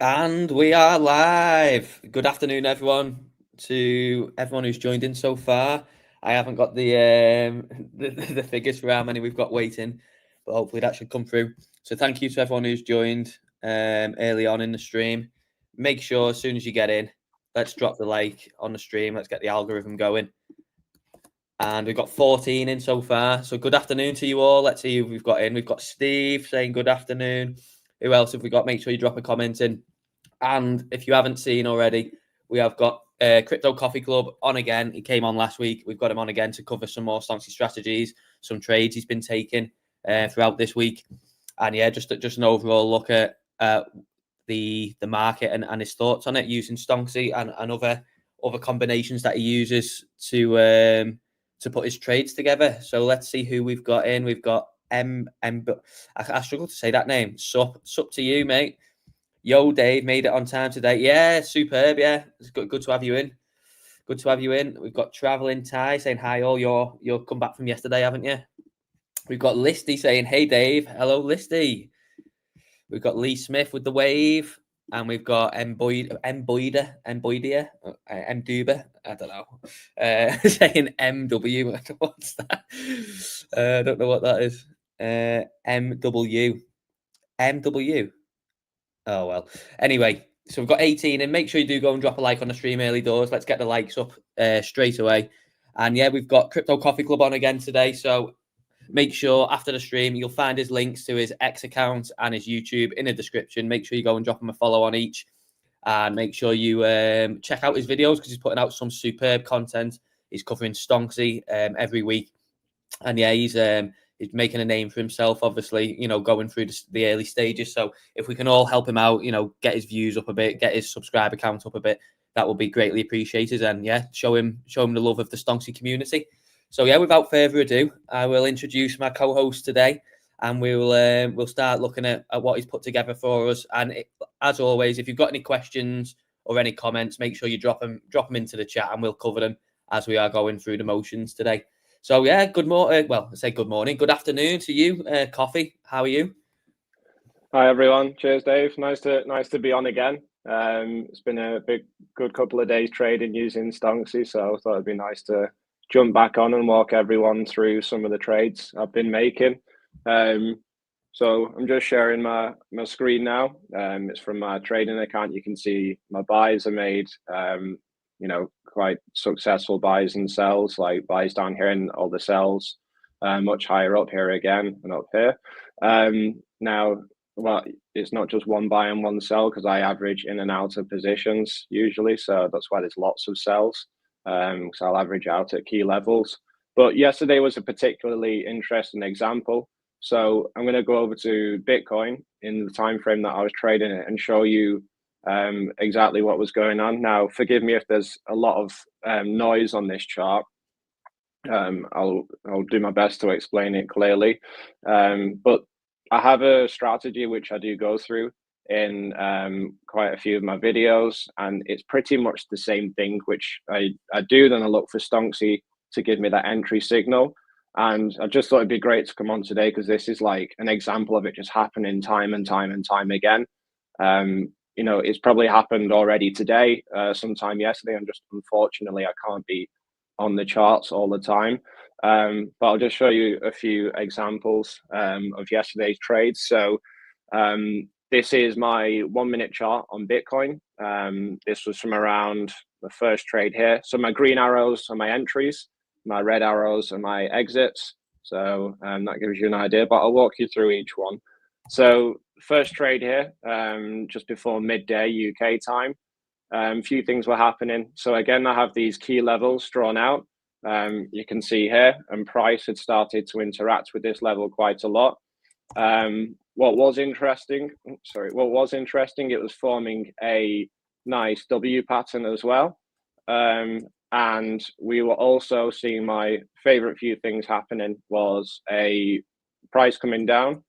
And we are live. Good afternoon, everyone. To everyone who's joined in so far. I haven't got the figures for how many we've got waiting, but hopefully that should come through. So thank you to everyone who's joined early on in the stream. Make sure as soon as you get in, let's drop the like on the stream. Let's get the algorithm going. And we've got 14 in so far. So good afternoon to you all. Let's see who we've got in. We've got Steve saying good afternoon. Who else have we got? Make sure you drop a comment in. And if you haven't seen already, we have got Crypto Coffee Club on again. He came on last week. We've got him on again to cover some more Stonksy strategies, some trades he's been taking throughout this week. And yeah, just an overall look at the market and his thoughts on it using Stonksy and other combinations that he uses to put his trades together. So let's see who we've got in. We've got I struggle to say that name. Sup to you, mate. Yo, Dave, made it on time today. Yeah, superb. Yeah, it's good to have you in. Good to have you in. We've got Traveling Ty saying hi all. You're come back from yesterday, haven't you? We've got Listy saying, hey Dave. Hello, Listy. We've got Lee Smith with the wave. And we've got Mboida, Mduba, I don't know, saying MW. What's that? I don't know what that is. MW. MW. Oh, well. Anyway, so we've got 18 and make sure you do go and drop a like on the stream early doors. Let's get the likes up straight away. And yeah, we've got Crypto Coffee Club on again today. So make sure after the stream, you'll find his links to his X account and his YouTube in the description. Make sure you go and drop him a follow on each. And make sure you check out his videos because he's putting out some superb content. He's covering Stonksy every week. And yeah, he's making a name for himself, obviously, going through the early stages. So if we can all help him out, get his views up a bit, get his subscriber count up a bit, that will be greatly appreciated. And yeah, show him the love of the Stonksy community. So yeah, without further ado, I will introduce my co-host today, and we'll start looking at what he's put together for us. And as always, if you've got any questions or any comments, make sure you drop them into the chat, and we'll cover them as we are going through the motions today. So yeah, good morning. Well, I say good morning, good afternoon to you, Coffee. How are you? Hi everyone. Cheers, Dave. Nice to be on again. It's been a good couple of days trading using Stonksy, so I thought it'd be nice to jump back on and walk everyone through some of the trades I've been making. So I'm just sharing my screen now. It's from my trading account. You can see my buys are made. Quite successful buys and sells, like buys down here and all the sells much higher up here again and up here. Now, well, it's not just one buy and one sell because I average in and out of positions usually, so that's why there's lots of sells. So I'll average out at key levels. But yesterday was a particularly interesting example. So I'm going to go over to Bitcoin in the time frame that I was trading it and show you exactly what was going on. Now, forgive me if there's a lot of noise on this chart. I'll do my best to explain it clearly. But I have a strategy which I do go through in quite a few of my videos, and it's pretty much the same thing which I do. Then I look for Stonksy to give me that entry signal. And I just thought it'd be great to come on today because this is like an example of it just happening time and time and time again. It's probably happened already today, sometime yesterday, and just unfortunately I can't be on the charts all the time. But I'll just show you a few examples of yesterday's trades. So this is my 1 minute chart on Bitcoin. This was from around the first trade here. So my green arrows are my entries, my red arrows are my exits. So that gives you an idea, but I'll walk you through each one. So first trade here, just before midday UK time. A few things were happening. So again, I have these key levels drawn out. You can see here, and price had started to interact with this level quite a lot. What was interesting, it was forming a nice W pattern as well. And we were also seeing my favorite few things happening was a price coming down,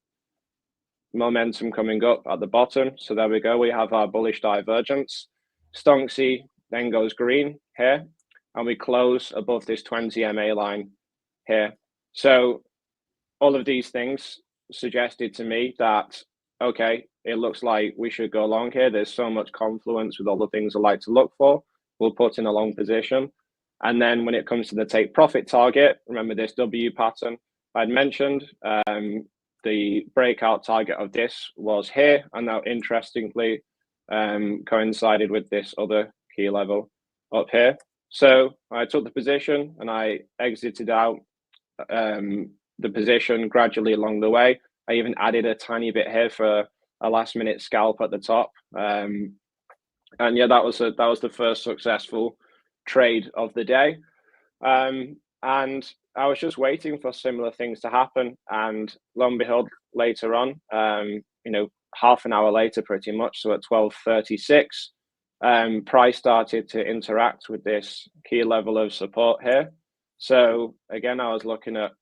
momentum coming up at the bottom. So there we go. We have our bullish divergence. Stonksy then goes green here, and we close above this 20 MA line here. So all of these things suggested to me that okay, it looks like we should go long here. There's so much confluence with all the things I like to look for. We'll put in a long position. And then when it comes to the take profit target, remember this W pattern I'd mentioned, the breakout target of this was here. And now interestingly, coincided with this other key level up here. So I took the position and I exited out the position gradually along the way. I even added a tiny bit here for a last minute scalp at the top. And yeah, that was the first successful trade of the day. And I was just waiting for similar things to happen. And lo and behold, later on, half an hour later, pretty much, so at 12:36, price started to interact with this key level of support here. So again, I was looking at,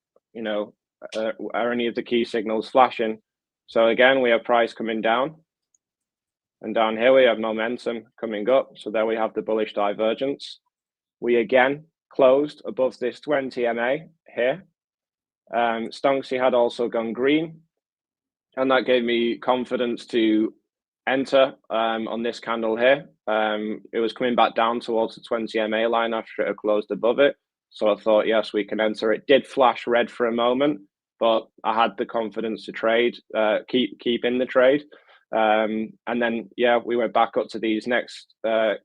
are any of the key signals flashing? So again, we have price coming down, and down here we have momentum coming up. So there we have the bullish divergence. We again closed above this 20 MA here. Stonksy had also gone green, and that gave me confidence to enter on this candle here. It was coming back down towards the 20 MA line after it had closed above it. So I thought, yes, we can enter. It did flash red for a moment, but I had the confidence to trade, keep in the trade. And then, yeah, we went back up to these next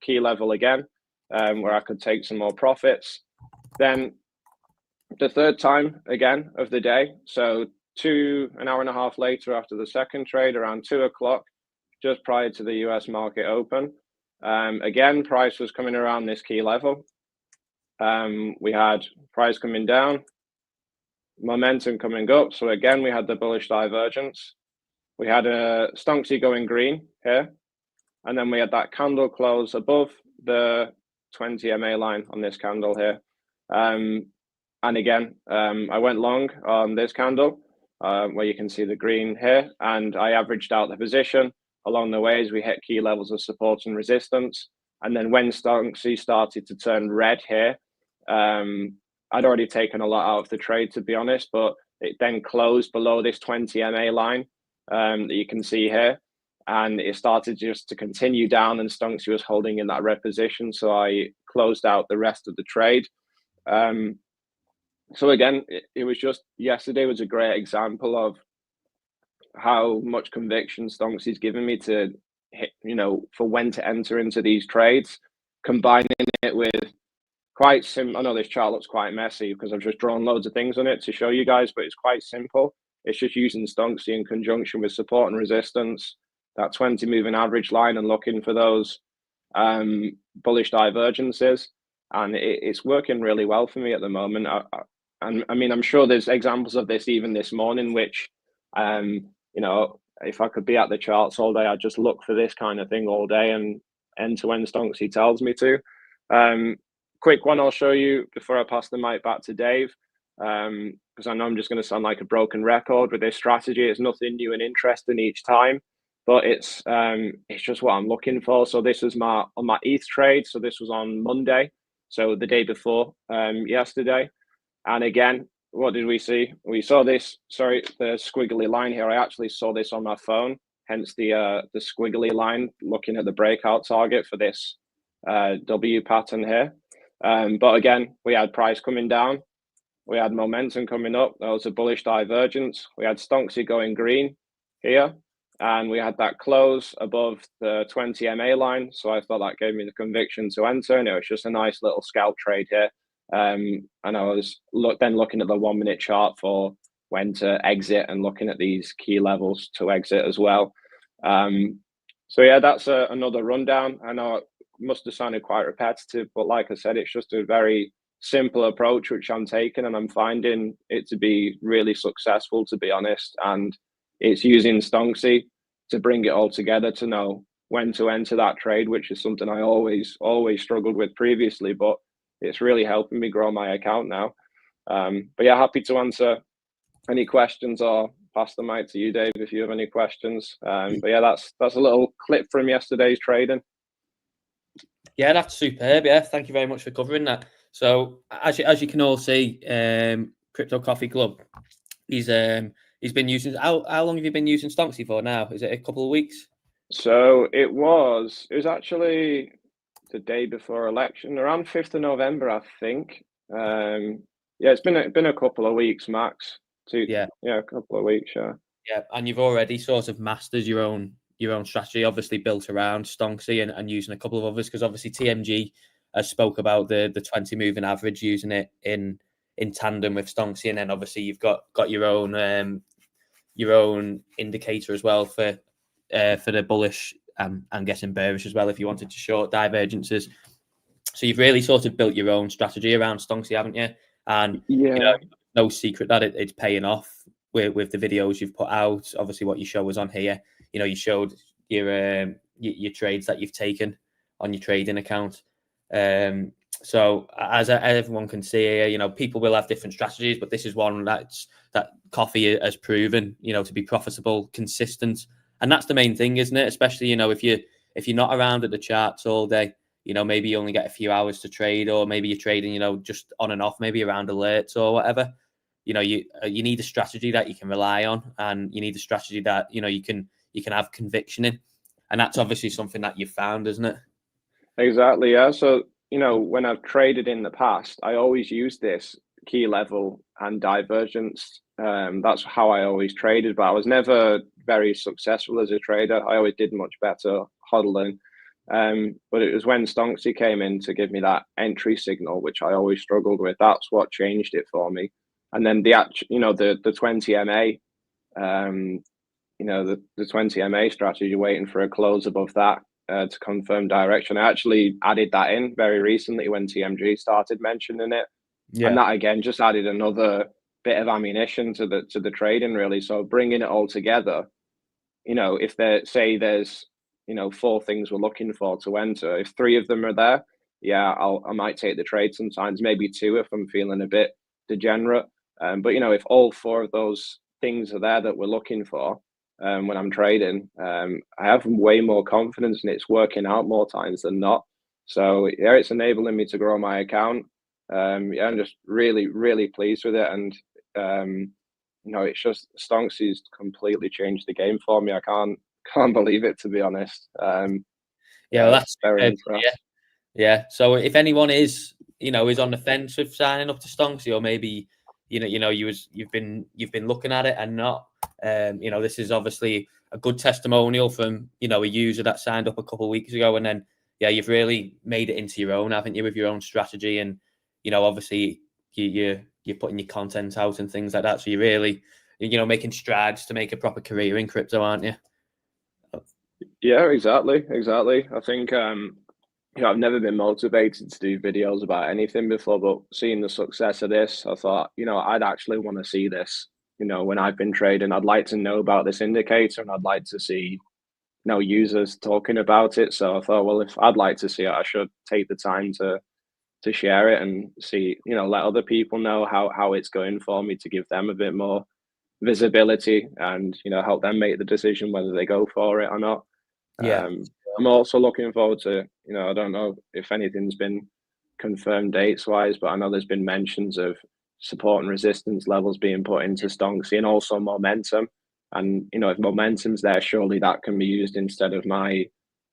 key level again, where I could take some more profits. Then the third time again of the day, so an hour and a half later after the second trade, around 2 o'clock, just prior to the US market open, again, price was coming around this key level. We had price coming down, momentum coming up. So again, we had the bullish divergence. We had a Stonksy going green here. And then we had that candle close above the 20 MA line on this candle here. And again, I went long on this candle, where you can see the green here. And I averaged out the position along the way as we hit key levels of support and resistance. And then when Stonksy started to turn red here, I'd already taken a lot out of the trade, to be honest, but it then closed below this 20 MA line that you can see here. And it started just to continue down, and Stonksy was holding in that red position. So I closed out the rest of the trade. So again, it was just, yesterday was a great example of how much conviction Stonksy's given me to hit, for when to enter into these trades, combining it with quite simple. I know this chart looks quite messy because I've just drawn loads of things on it to show you guys, but it's quite simple. It's just using Stonksy in conjunction with support and resistance, that 20 moving average line, and looking for those bullish divergences. And it's working really well for me at the moment. I mean, I'm sure there's examples of this even this morning, which, if I could be at the charts all day, I'd just look for this kind of thing all day and enter when Stonksy tells me to. Quick one I'll show you before I pass the mic back to Dave, because I know I'm just going to sound like a broken record with this strategy. It's nothing new and interesting each time, but it's just what I'm looking for. So this was on my ETH trade. So this was on Monday, so the day before yesterday. And again, what did we see? We saw this, the squiggly line here. I actually saw this on my phone, hence the squiggly line, looking at the breakout target for this W pattern here. But again, we had price coming down. We had momentum coming up. There was a bullish divergence. We had Stonksy going green here. And we had that close above the 20 MA line. So I thought that gave me the conviction to enter. And it was just a nice little scalp trade here. And I was then looking at the 1 minute chart for when to exit, and looking at these key levels to exit as well. So yeah, that's another rundown. I know it must have sounded quite repetitive, but like I said, it's just a very simple approach which I'm taking, and I'm finding it to be really successful, to be honest. And it's using Stonksy to bring it all together to know when to enter that trade, which is something I always struggled with previously, but it's really helping me grow my account now. But yeah, happy to answer any questions or pass the mic to you, Dave, if you have any questions. But yeah, that's a little clip from yesterday's trading. Yeah, that's superb. Yeah, thank you very much for covering that. So as you can all see, Crypto Coffee Club, he's He's been using. How long have you been using Stonksy for now? Is it a couple of weeks? So it was actually the day before election, around 5th of November, I think. Yeah, it's been a couple of weeks max. Yeah, A couple of weeks, yeah. yeah, and you've already sort of mastered your own strategy, obviously built around Stonksy and using a couple of others, because obviously TMG has spoke about the 20 moving average, using it in tandem with Stonksy, and then obviously you've got your own indicator as well for the bullish. I'm guessing bearish as well if you wanted to short divergences. So you've really sort of built your own strategy around Stonksy, haven't you? And Yeah, no secret that it's paying off with the videos you've put out. Obviously, what you show was on here. You showed your trades that you've taken on your trading account. So as everyone can see here, people will have different strategies, but this is one that Coffee has proven, to be profitable, consistent, and that's the main thing, isn't it? Especially, if you're not around at the charts all day, maybe you only get a few hours to trade, or maybe you're trading, just on and off, maybe around alerts or whatever. You need a strategy that you can rely on, and you need a strategy that you can have conviction in, and that's obviously something that you've found, isn't it? exactly. Yeah. So, when I've traded in the past, I always use this key level and divergence. That's how I always traded, but I was never very successful as a trader. I always did much better hodling. But it was when Stonksy came in to give me that entry signal, which I always struggled with. That's what changed it for me. And then the 20 MA, the 20 MA strategy, waiting for a close above that to confirm direction. I actually added that in very recently when TMG started mentioning it, and Yeah, that again just added another bit of ammunition to the trading, really. So bringing it all together, if there's four things we're looking for to enter, if three of them are there, yeah, I might take the trade sometimes, maybe two if I'm feeling a bit degenerate. But if all four of those things are there that we're looking for, when I'm trading, I have way more confidence and it's working out more times than not. So yeah, it's enabling me to grow my account. Yeah, I'm just really, really pleased with it. And it's just Stonksy's completely changed the game for me. I can't believe it, to be honest. yeah, well, Yeah, that's very superb. impressed. Yeah. So if anyone is on the fence with signing up to Stonksy, or maybe you've been looking at it and not, this is obviously a good testimonial from a user that signed up a couple of weeks ago, and then you've really made it into your own, haven't you, with your own strategy, and obviously you're putting your content out and things like that. So you're really making strides to make a proper career in crypto, aren't you? Yeah, exactly, exactly. I think I've never been motivated to do videos about anything before, but seeing the success of this, I thought, I'd actually want to see this. When I've been trading, I'd like to know about this indicator, and I'd like to see users talking about it. So I thought, well, if I'd like to see it, I should take the time to share it and see, let other people know how it's going for me, to give them a bit more visibility and help them make the decision whether they go for it or not. Yeah. I'm also looking forward to, I don't know if anything's been confirmed dates wise, but I know there's been mentions of support and resistance levels being put into Stonksy, and also momentum. And if momentum's there, surely that can be used instead of my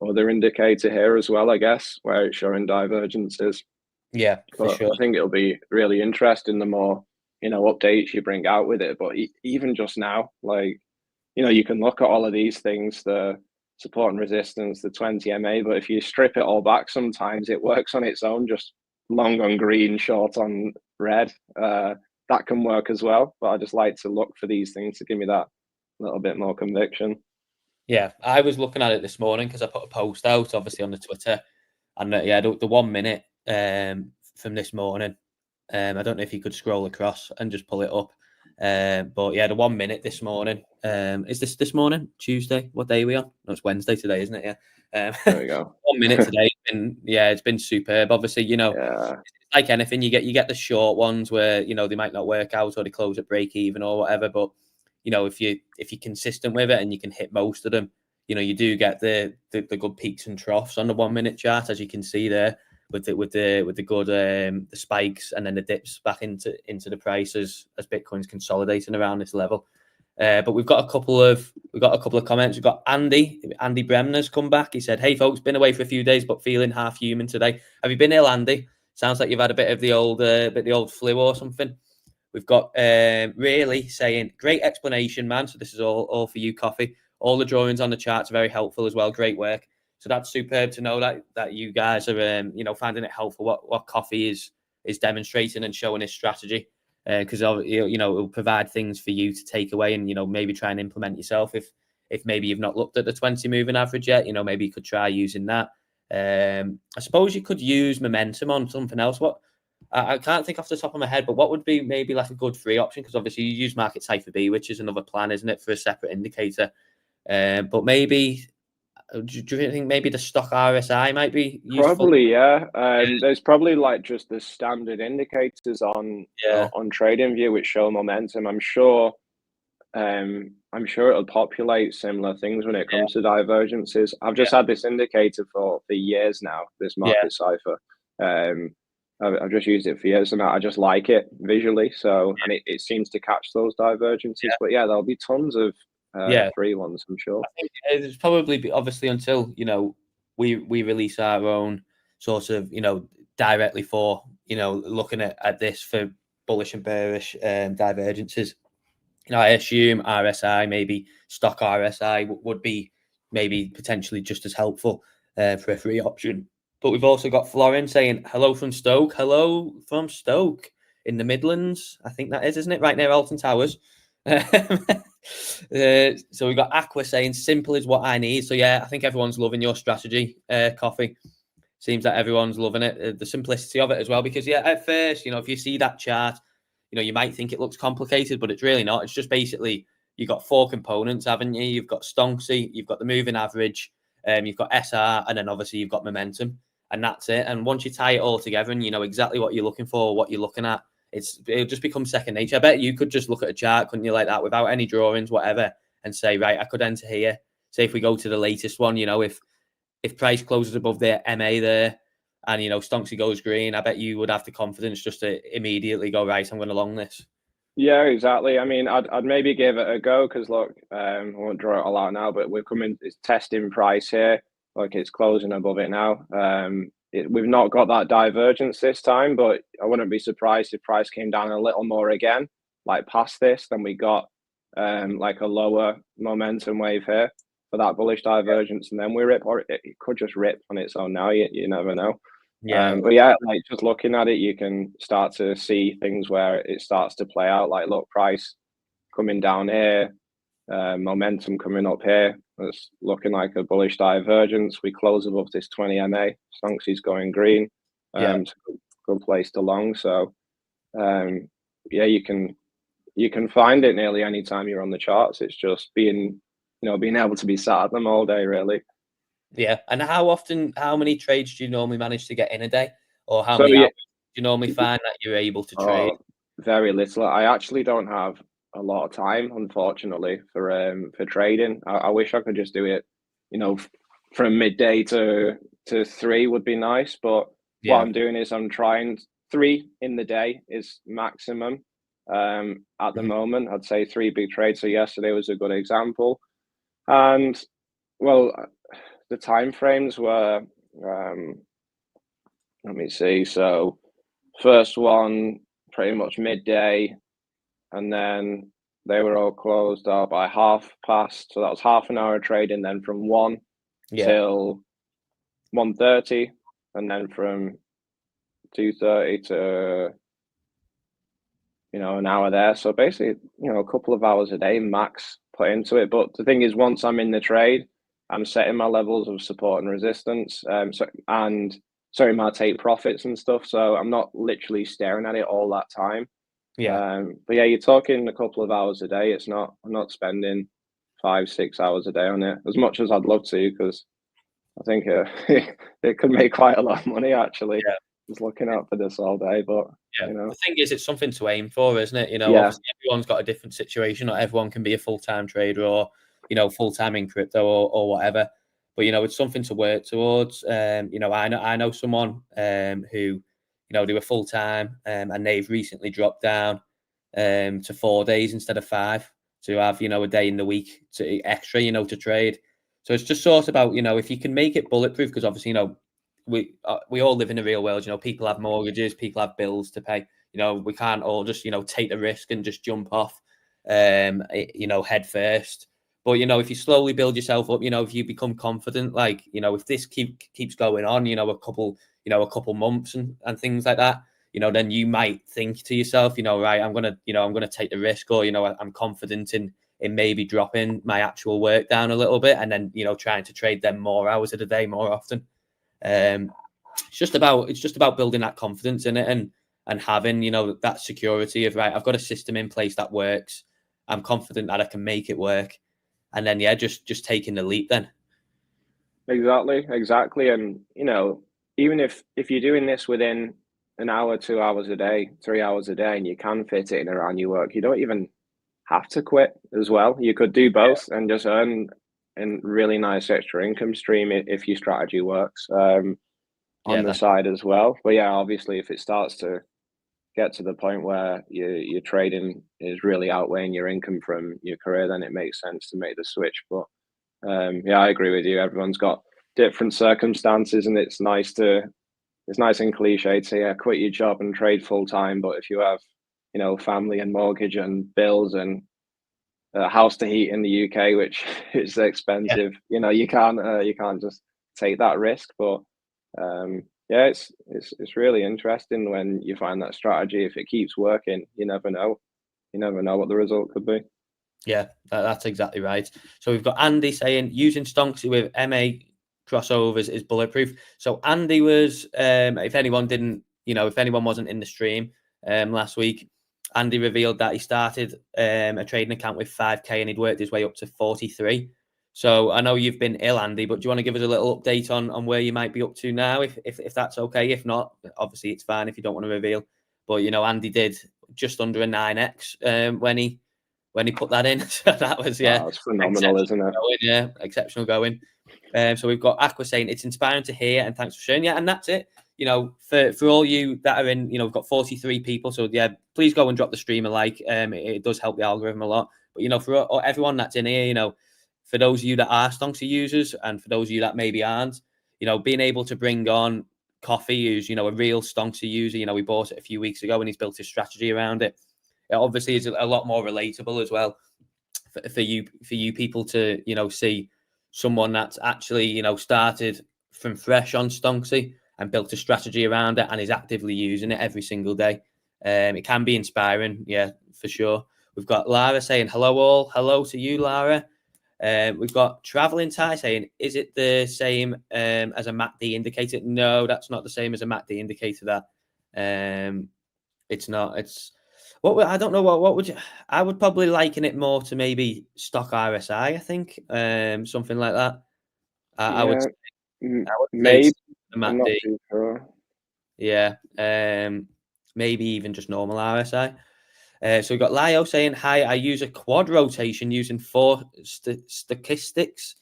other indicator here as well, I guess, where it's showing divergences. Yeah, for But sure. I think it'll be really interesting the more updates you bring out with it. But even just now, like, you can look at all of these things, the support and resistance, the 20 MA, but if you strip it all back, sometimes it works on its own, just long on green, short on red. That can work as well. But I just like to look for these things to give me that little bit more conviction. Yeah, I was looking at it this morning because I put a post out, obviously, on the Twitter, and the 1 minute from this morning. I don't know if you could scroll across and just pull it up. But yeah, the 1 minute this morning. Is this morning? Tuesday? What day are we on? No, it's Wednesday today, isn't it? Yeah. There we go. 1 minute today. And it's been superb. Obviously, Yeah. like anything, you get the short ones where they might not work out, or they close at break even or whatever. But if you're consistent with it and you can hit most of them, you do get the good peaks and troughs on the 1 minute chart, as you can see there, with the good the spikes and then the dips back into the prices as Bitcoin's consolidating around this level. But we've got a couple of comments. We've got Andy Bremner's come back. He said, "Hey folks, been away for a few days, but feeling half human today. Have you been ill, Andy? Sounds like you've had a bit of the old flu or something." We've got really saying, "Great explanation, man." So this is all for you, Coffee. All the drawings on the charts are very helpful as well. Great work. So that's superb to know that you guys are finding it helpful what Coffee is demonstrating and showing his strategy, because it will provide things for you to take away and maybe try and implement yourself if maybe you've not looked at the 20 moving average yet. Maybe you could try using that. I suppose you could use momentum on something else. What I can't think off the top of my head, but what would be maybe like a good free option? Because obviously you use market cipher B, which is another plan, isn't it, for a separate indicator? But maybe, do you think maybe the stock RSI might be useful? Probably, yeah. There's probably like just the standard indicators on TradingView which show momentum. I'm sure it'll populate similar things when it comes to divergences. I've just had this indicator for years now, this market cipher. I've just used it for years and I just like it visually. So, and it seems to catch those divergences. But yeah, there'll be tons of free ones, I'm sure. I think it's probably obviously until we release our own sort of directly for looking at this for bullish and bearish divergences. I assume RSI, maybe stock RSI would be maybe potentially just as helpful for a free option. But we've also got Florin saying, "Hello from Stoke." Hello from Stoke in the Midlands. I think that is, isn't it? Right near Alton Towers. So we've got Aqua saying, "Simple is what I need." So yeah, I think everyone's loving your strategy, Coffee. Seems that everyone's loving it, the simplicity of it as well. Because at first, if you see that chart, you might think it looks complicated, but it's really not. It's just basically you've got 4 components, haven't you? You've got Stonksy, you've got the moving average, you've got SR, and then obviously you've got momentum, and that's it. And once you tie it all together and you know exactly what you're looking for, what you're looking at, it'll just become second nature. I bet you could just look at a chart, couldn't you, like that, without any drawings, whatever, and say, right, I could enter here. Say if we go to the latest one, if price closes above the MA there, and Stonksy goes green, I bet you would have the confidence just to immediately go, right, I'm going to long this. Yeah, exactly. I mean, I'd maybe give it a go because look, I won't draw it all out now, but we're coming. It's testing price here. Like it's closing above it now. We've not got that divergence this time, but I wouldn't be surprised if price came down a little more again, like past this. Then we got like a lower momentum wave here for that bullish divergence, and then we rip, or it could just rip on its own. Now you never know. But yeah, like just looking at it, you can start to see things where it starts to play out. Like, look, price coming down here, momentum coming up here. It's looking like a bullish divergence. We close above this 20 MA. Stonksy's going green. It's a good place to long. So, yeah, you can find it nearly any time you're on the charts. It's just being able to be sat at them all day, really. Yeah. And how many trades do you normally manage to get in a day? Or how many hours do you normally find that you're able to trade? Very little. I actually don't have a lot of time, unfortunately, for trading. I wish I could just do it, from midday to 3 would be nice. But what I'm doing is I'm trying 3 in the day is maximum. At the moment, I'd say 3 big trades. So yesterday was a good example. And well, the time frames were, let me see. So first one pretty much midday, and then they were all closed out by past. So that was half an hour of trading. Then from 1 till 1:30, and then from 2:30 to an hour there. So basically, a couple of hours a day max put into it. But the thing is, once I'm in the trade, I'm setting my levels of support and resistance, sorry, my take profits and stuff. So I'm not literally staring at it all that time. But yeah, you're talking a couple of hours a day. I'm not spending 5-6 hours a day on it as much as I'd love to, because I think it could make quite a lot of money actually. Just looking out for this all day. But the thing is, it's something to aim for, isn't it? Obviously everyone's got a different situation. Not everyone can be a full-time trader or full-time in crypto or whatever. But it's something to work towards. I know someone who they were full-time and they've recently dropped down to 4 days instead of 5. to have, a day in the week to extra, to trade. So it's just sort of about, if you can make it bulletproof, because obviously, we all live in the real world. People have mortgages, people have bills to pay. We can't all just, take the risk and just jump off, head first. But, if you slowly build yourself up, if you become confident, like, if this keeps going on, a couple months and things like that, then you might think to yourself, right, I'm gonna take the risk, or I'm confident in maybe dropping my actual work down a little bit, and then trying to trade them more hours of the day more often. It's just about building that confidence in it, and having that security of, right, I've got a system in place that works. I'm confident that I can make it work, and then just taking the leap then. Exactly, and even if you're doing this within an hour, 2 hours a day, 3 hours a day, and you can fit it in around your work, you don't even have to quit as well. You could do both and just earn a really nice extra income stream if your strategy works on the side as well. But yeah, obviously, if it starts to get to the point where your trading is really outweighing your income from your career, then it makes sense to make the switch. But yeah, I agree with you. Everyone's got different circumstances, and it's nice and cliche to say, yeah, quit your job and trade full time. But if you have, family and mortgage and bills and a house to heat in the UK, which is expensive, you can't just take that risk. But yeah, it's really interesting when you find that strategy. If it keeps working, you never know. You never know what the result could be. Yeah, that's exactly right. So we've got Andy saying using Stonksy with MA crossovers is bulletproof. So Andy was, if anyone wasn't in the stream last week, Andy revealed that he started a trading account with 5k and he'd worked his way up to 43. So I know you've been ill, Andy, but do you want to give us a little update on where you might be up to now, if that's okay? If not, obviously it's fine if you don't want to reveal. But Andy did just under a 9x when he put that in. So that was, Wow, it's phenomenal, isn't it? Going, exceptional going. So we've got Aqua saying it's inspiring to hear, and thanks for sharing. Yeah, and that's it. For all you that are in, we've got 43 people. So yeah, please go and drop the stream a like. It does help the algorithm a lot. But for everyone that's in here, for those of you that are Stonksy users, and for those of you that maybe aren't, being able to bring on Coffee, who's a real Stonksy user. We bought it a few weeks ago, and he's built his strategy around it. It obviously is a lot more relatable as well for you people to see someone that's actually started from fresh on Stonksy and built a strategy around it and is actively using it every single day. It can be inspiring, yeah, for sure. We've got Lara saying hello all. Hello to you, Lara. We've got Traveling Tie saying, is it the same as a MACD indicator? No, that's not the same as a MACD indicator. That it's not. It's I don't know what would you. I would probably liken it more to maybe stock RSI. I think something like that. I would say maybe. the I'm not MACD. too sure. Yeah, maybe even just normal RSI. So we've got Lio saying, hi, I use a quad rotation using 4 statistics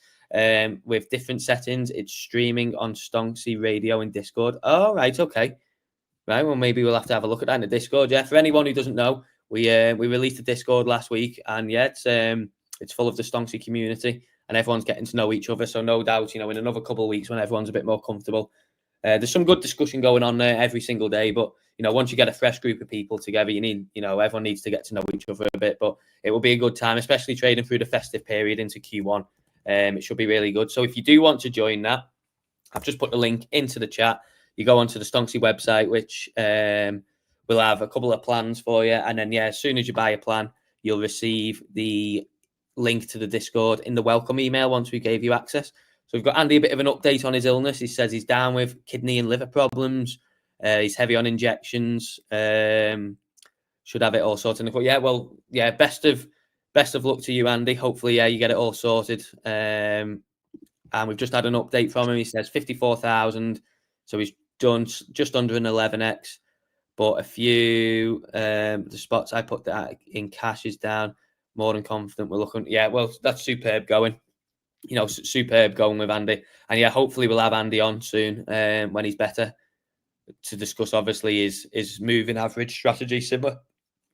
with different settings. It's streaming on Stonksy Radio and Discord. Oh, right, okay. Right, well, maybe we'll have to have a look at that in the Discord. Yeah, for anyone who doesn't know, we released a Discord last week, and yeah, it's full of the Stonksy community, and everyone's getting to know each other. So no doubt, in another couple of weeks when everyone's a bit more comfortable, there's some good discussion going on there every single day. But once you get a fresh group of people together, you need, everyone needs to get to know each other a bit. But it will be a good time, especially trading through the festive period into Q1. It should be really good. So if you do want to join that, I've just put the link into the chat. You go onto the Stonksy website, which will have a couple of plans for you. And then, yeah, as soon as you buy a plan, you'll receive the link to the Discord in the welcome email once we gave you access. So we've got Andy a bit of an update on his illness. He says he's down with kidney and liver problems. He's heavy on injections. Should have it all sorted. Yeah, well, yeah, best of luck to you, Andy. Hopefully, yeah, you get it all sorted. And we've just had an update from him. He says 54,000. So he's done just under an 11x. But a few the spots I put that in cash is down. More than confident we're looking. Yeah, well, that's superb going. Superb going with Andy. And yeah, hopefully we'll have Andy on soon when he's better to discuss, obviously, his moving average strategy, similar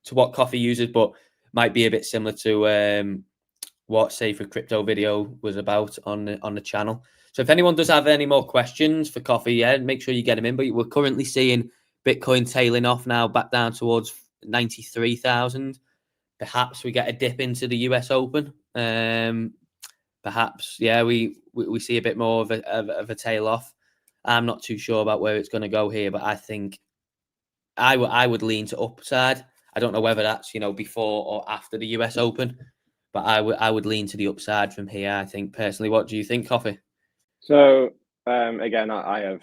to what Coffee uses. But might be a bit similar to what Save for Crypto video was about on the channel. So if anyone does have any more questions for Coffee, yeah, make sure you get them in. But we're currently seeing Bitcoin tailing off now, back down towards 93,000. Perhaps we get a dip into the US Open. Perhaps, yeah, we see a bit more of a tail off. I'm not too sure about where it's going to go here, but I think I would lean to upside. I don't know whether that's before or after the US Open, but I would lean to the upside from here. I think personally. What do you think, Coffee? So again, I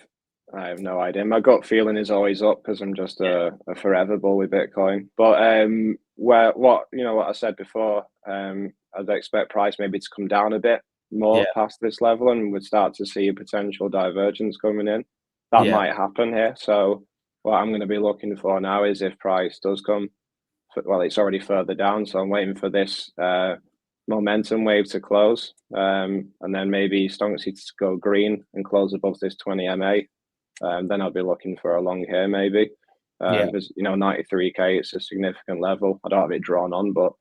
have no idea. My gut feeling is always up because I'm just a forever bull with Bitcoin. But what I said before, I'd expect price maybe to come down a bit more Yeah, past this level, and we'd start to see a potential divergence coming in. That yeah, might happen here. So what I'm going to be looking for now is if price does come, well, it's already further down, so I'm waiting for this momentum wave to close, and then maybe Stonksy to go green and close above this 20 MA. Then I'll be looking for a long here maybe. yeah, Because 93K, it's a significant level. I don't have it drawn on, but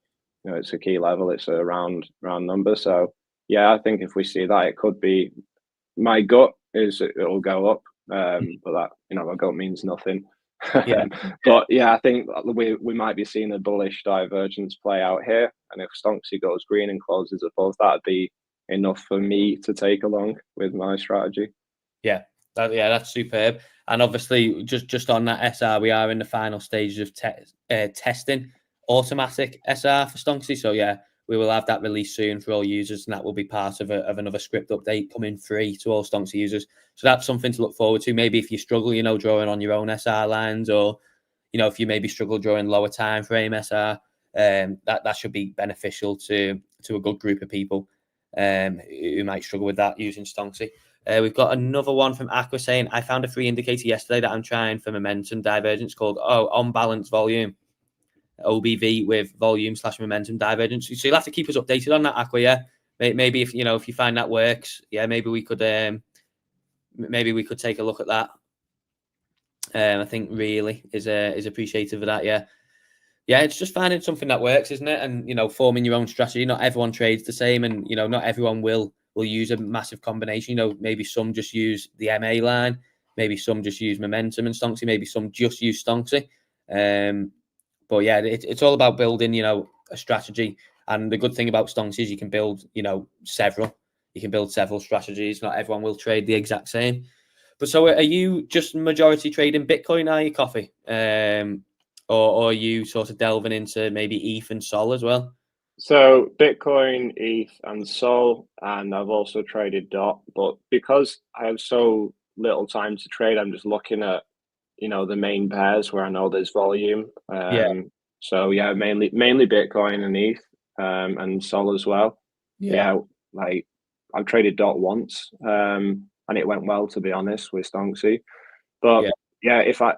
it's a key level. It's a round number. So yeah, I think if we see that, it could be. My gut is it'll go up, but that my gut means nothing. yeah, yeah, But yeah, I think we might be seeing a bullish divergence play out here, and if Stonksy goes green and closes above, that'd be enough for me to take along with my strategy. yeah. That's superb. And obviously, just on that SR, we are in the final stages of testing automatic SR for Stonksy. So yeah, we will have that released soon for all users, and that will be part of another script update coming free to all Stonksy users. So that's something to look forward to. Maybe if you struggle, drawing on your own SR lines, or if you maybe struggle drawing lower time frame SR, that should be beneficial to a good group of people who might struggle with that using Stonksy. We've got another one from Aqua saying, I found a free indicator yesterday that I'm trying for momentum divergence called on balance volume, OBV with volume/momentum divergence. So you'll have to keep us updated on that, Aqua. Yeah, maybe if you find that works, yeah, maybe we could take a look at that. I think really is appreciative of that. Yeah, it's just finding something that works, isn't it? And forming your own strategy. Not everyone trades the same, and not everyone will use a massive combination. Maybe some just use the MA line, maybe some just use momentum and Stonksy, maybe some just use Stonksy. But yeah, it's all about building, a strategy. And the good thing about Stonksy is you can build, several. You can build several strategies. Not everyone will trade the exact same. But so, are you just majority trading Bitcoin? Are you, Coffee? Or are you sort of delving into maybe ETH and Sol as well? So Bitcoin, ETH, and Sol, and I've also traded DOT. But because I have so little time to trade, I'm just looking at the main pairs where I know there's volume. Yeah, So yeah, mainly Bitcoin and ETH, and Sol as well. yeah, Yeah, like I've traded DOT once, and it went well, to be honest, with Stonksy. But yeah, yeah, if I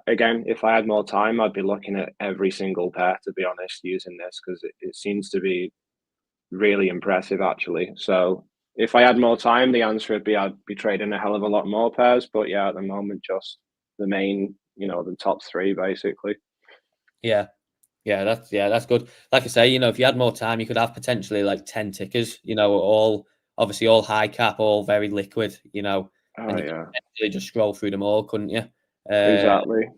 had more time, I'd be looking at every single pair, to be honest, using this because it seems to be really impressive actually. So if I had more time, the answer would be I'd be trading a hell of a lot more pairs. But yeah, at the moment, just the main, the top three basically. yeah. That's good. Like I say, if you had more time, you could have potentially like 10 tickers, all obviously all high cap, all very liquid, Oh and you could yeah, potentially just scroll through them all, couldn't you? exactly.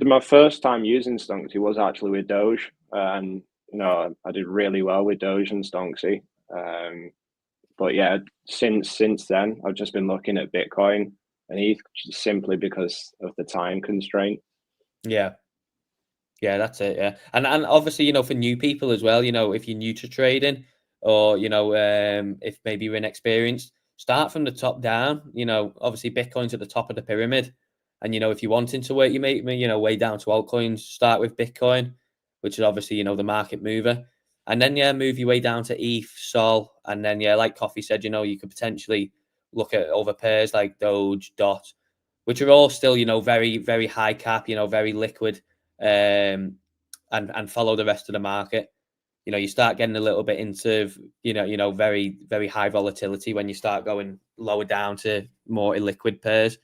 My first time using Stonksy was actually with Doge, and I did really well with Doge and Stonksy. But yeah, since then, I've just been looking at Bitcoin and ETH simply because of the time constraint. Yeah. Yeah, that's it. Yeah, and obviously, for new people as well, if you're new to trading, or if maybe you're inexperienced, start from the top down. Obviously, Bitcoin's at the top of the pyramid, and if you're wanting to work your way down to altcoins, start with Bitcoin, which is obviously the market mover, and then move your way down to ETH, Sol, and then like Coffee said, you could potentially look at other pairs like Doge, Dot, which are all still very very high cap, very liquid, and follow the rest of the market. You start getting a little bit into very very high volatility when you start going lower down to more illiquid pairs.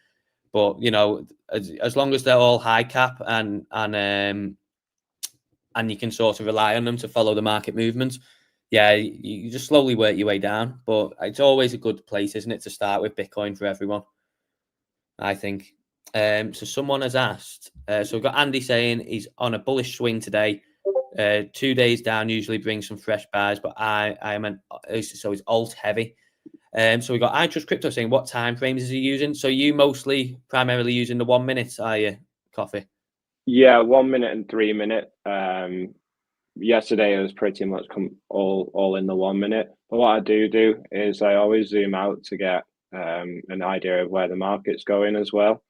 But as long as they're all high cap and and you can sort of rely on them to follow the market movements. Yeah, you just slowly work your way down, but it's always a good place, isn't it, to start with Bitcoin for everyone, I think. So someone has asked, so we've got Andy saying he's on a bullish swing today. 2 days down usually brings some fresh buys, but I meant so it's alt heavy. So we got I Trust Crypto saying what time frames is he using? So you primarily using the 1 minute, are you, Coffee? Yeah, 1 minute and 3 minute. Yesterday it was pretty much all in the 1 minute. But what I do is I always zoom out to get an idea of where the market's going as well,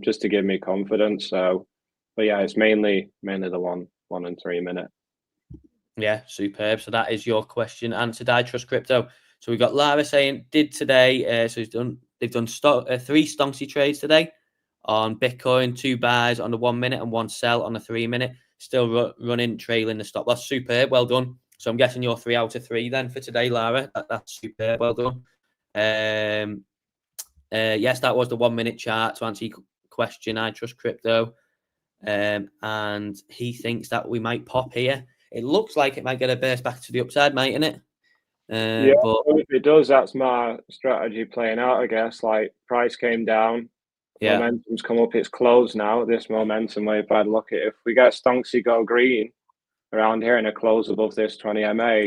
just to give me confidence. So, but yeah, it's mainly the 1 and 3 minute. Yeah, superb. So that is your question answered. I Trust Crypto. So we got Lara saying did today. So they've done 3 Stonksy trades today on Bitcoin, 2 buys on the 1 minute and 1 sell on the 3 minute. Still running, trailing the stop loss. Superb, well done. So I'm guessing you're 3 out of 3 then for today, Lara. That's superb, well done. Yes, that was the 1 minute chart to answer your question. I Trust Crypto. And he thinks that we might pop here. It looks like it might get a burst back to the upside, mightn't it? Yeah, But if it does, that's my strategy playing out, I guess. Like price came down, yeah, momentum's come up, it's closed now. This momentum way bad look at if we get Stonksy go green around here and a close above this 20 MA,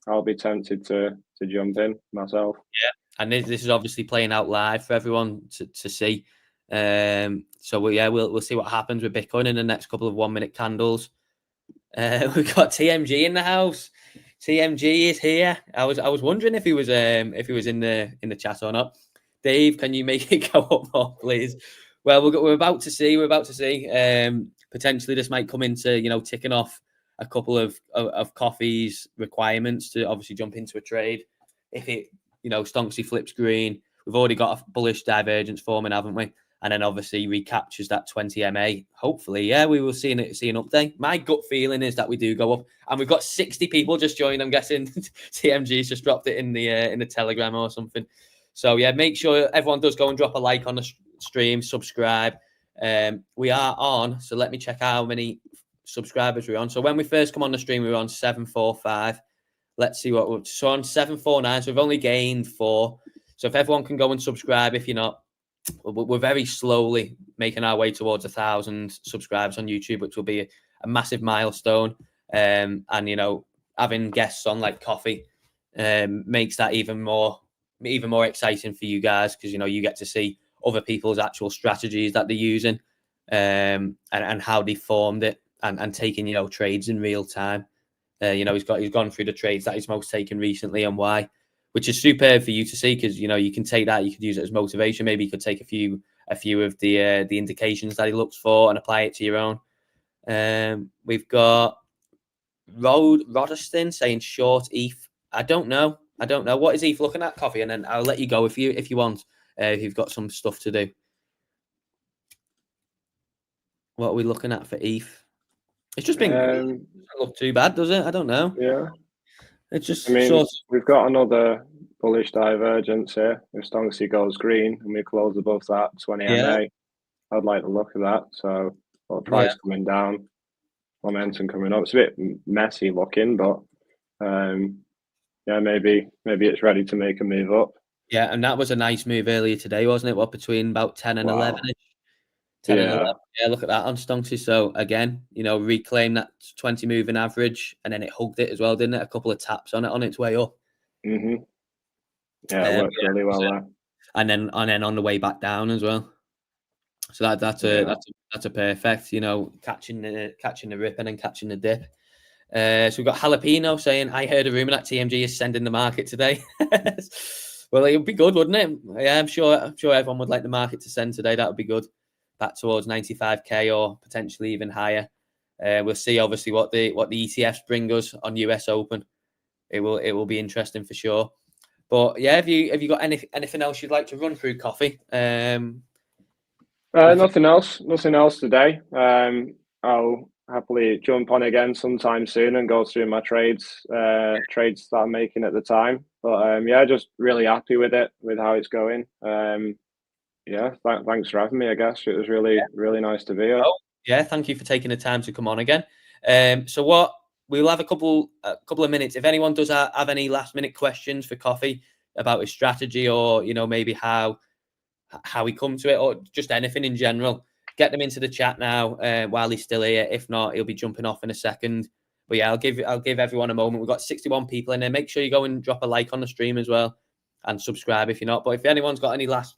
I'll be tempted to jump in myself. yeah. And this is obviously playing out live for everyone to see. So we'll see what happens with Bitcoin in the next couple of 1 minute candles. We've got TMG in the house. TMG is here. I was wondering if he was in the chat or not. Dave, can you make it go up more, please? Well, we're about to see. We're about to see. Potentially, this might come into ticking off a couple of Coffee's requirements to obviously jump into a trade. If it Stonksy flips green, we've already got a bullish divergence forming, haven't we? And then obviously recaptures that 20 MA. Hopefully, yeah, we will see an update. My gut feeling is that we do go up, and we've got 60 people just joined. I'm guessing TMG's just dropped it in the Telegram or something. So yeah, make sure everyone does go and drop a like on the stream, subscribe. We are on, so let me check how many subscribers we're on. So when we first come on the stream, we were on 745. Let's see what we're on 749. So we've only gained 4. So if everyone can go and subscribe, if you're not. We're very slowly making our way towards 1,000 subscribers on YouTube, which will be a massive milestone. And having guests on like Coffee makes that even more exciting for you guys, because you get to see other people's actual strategies that they're using, and how they formed it, and taking trades in real time. He's gone through the trades that he's most taken recently and why, which is superb for you to see, because you can take that, you could use it as motivation. Maybe you could take a few of the indications that he looks for and apply it to your own. We've got Rodeston saying short ETH. I don't know what is ETH looking at, Coffee, and then I'll let you go if you want, if you've got some stuff to do. What are we looking at for ETH? It's just been doesn't look too bad, does it? I don't know. Yeah. It's just we've got another bullish divergence here. If Stonksy goes green and we close above that 20 MA, I'd like to look at that. So, price coming down, momentum coming up. It's a bit messy looking, but maybe it's ready to make a move up. Yeah, and that was a nice move earlier today, wasn't it? What, between about 10 and 11? 10 and 11. Yeah, look at that on Stonksy. So again, reclaim that 20 moving average, and then it hugged it as well, didn't it? A couple of taps on it on its way up. Mm-hmm. Yeah, it worked really well there. And then on the way back down as well. So that's a perfect, catching the rip and then catching the dip. So we've got Jalapeno saying, I heard a rumor that TMG is sending the market today. Well, it would be good, wouldn't it? Yeah, I'm sure everyone would like the market to send today. That would be good. Back towards 95k or potentially even higher. We'll see obviously what the ETFs bring us on US Open. It will be interesting for sure. But yeah, have you got anything else you'd like to run through, Coffee? Nothing else today. I'll happily jump on again sometime soon and go through my trades that I'm making at the time. But just really happy with it, with how it's going. Thanks for having me. I guess it was really nice to be here. Oh, yeah, thank you for taking the time to come on again. So what we'll have a couple of minutes. If anyone does have any last minute questions for Coffee about his strategy, or maybe how he come to it, or just anything in general, get them into the chat now while he's still here. If not, he'll be jumping off in a second. But yeah, I'll give everyone a moment. We've got 61 people in there. Make sure you go and drop a like on the stream as well, and subscribe if you're not. But if anyone's got any last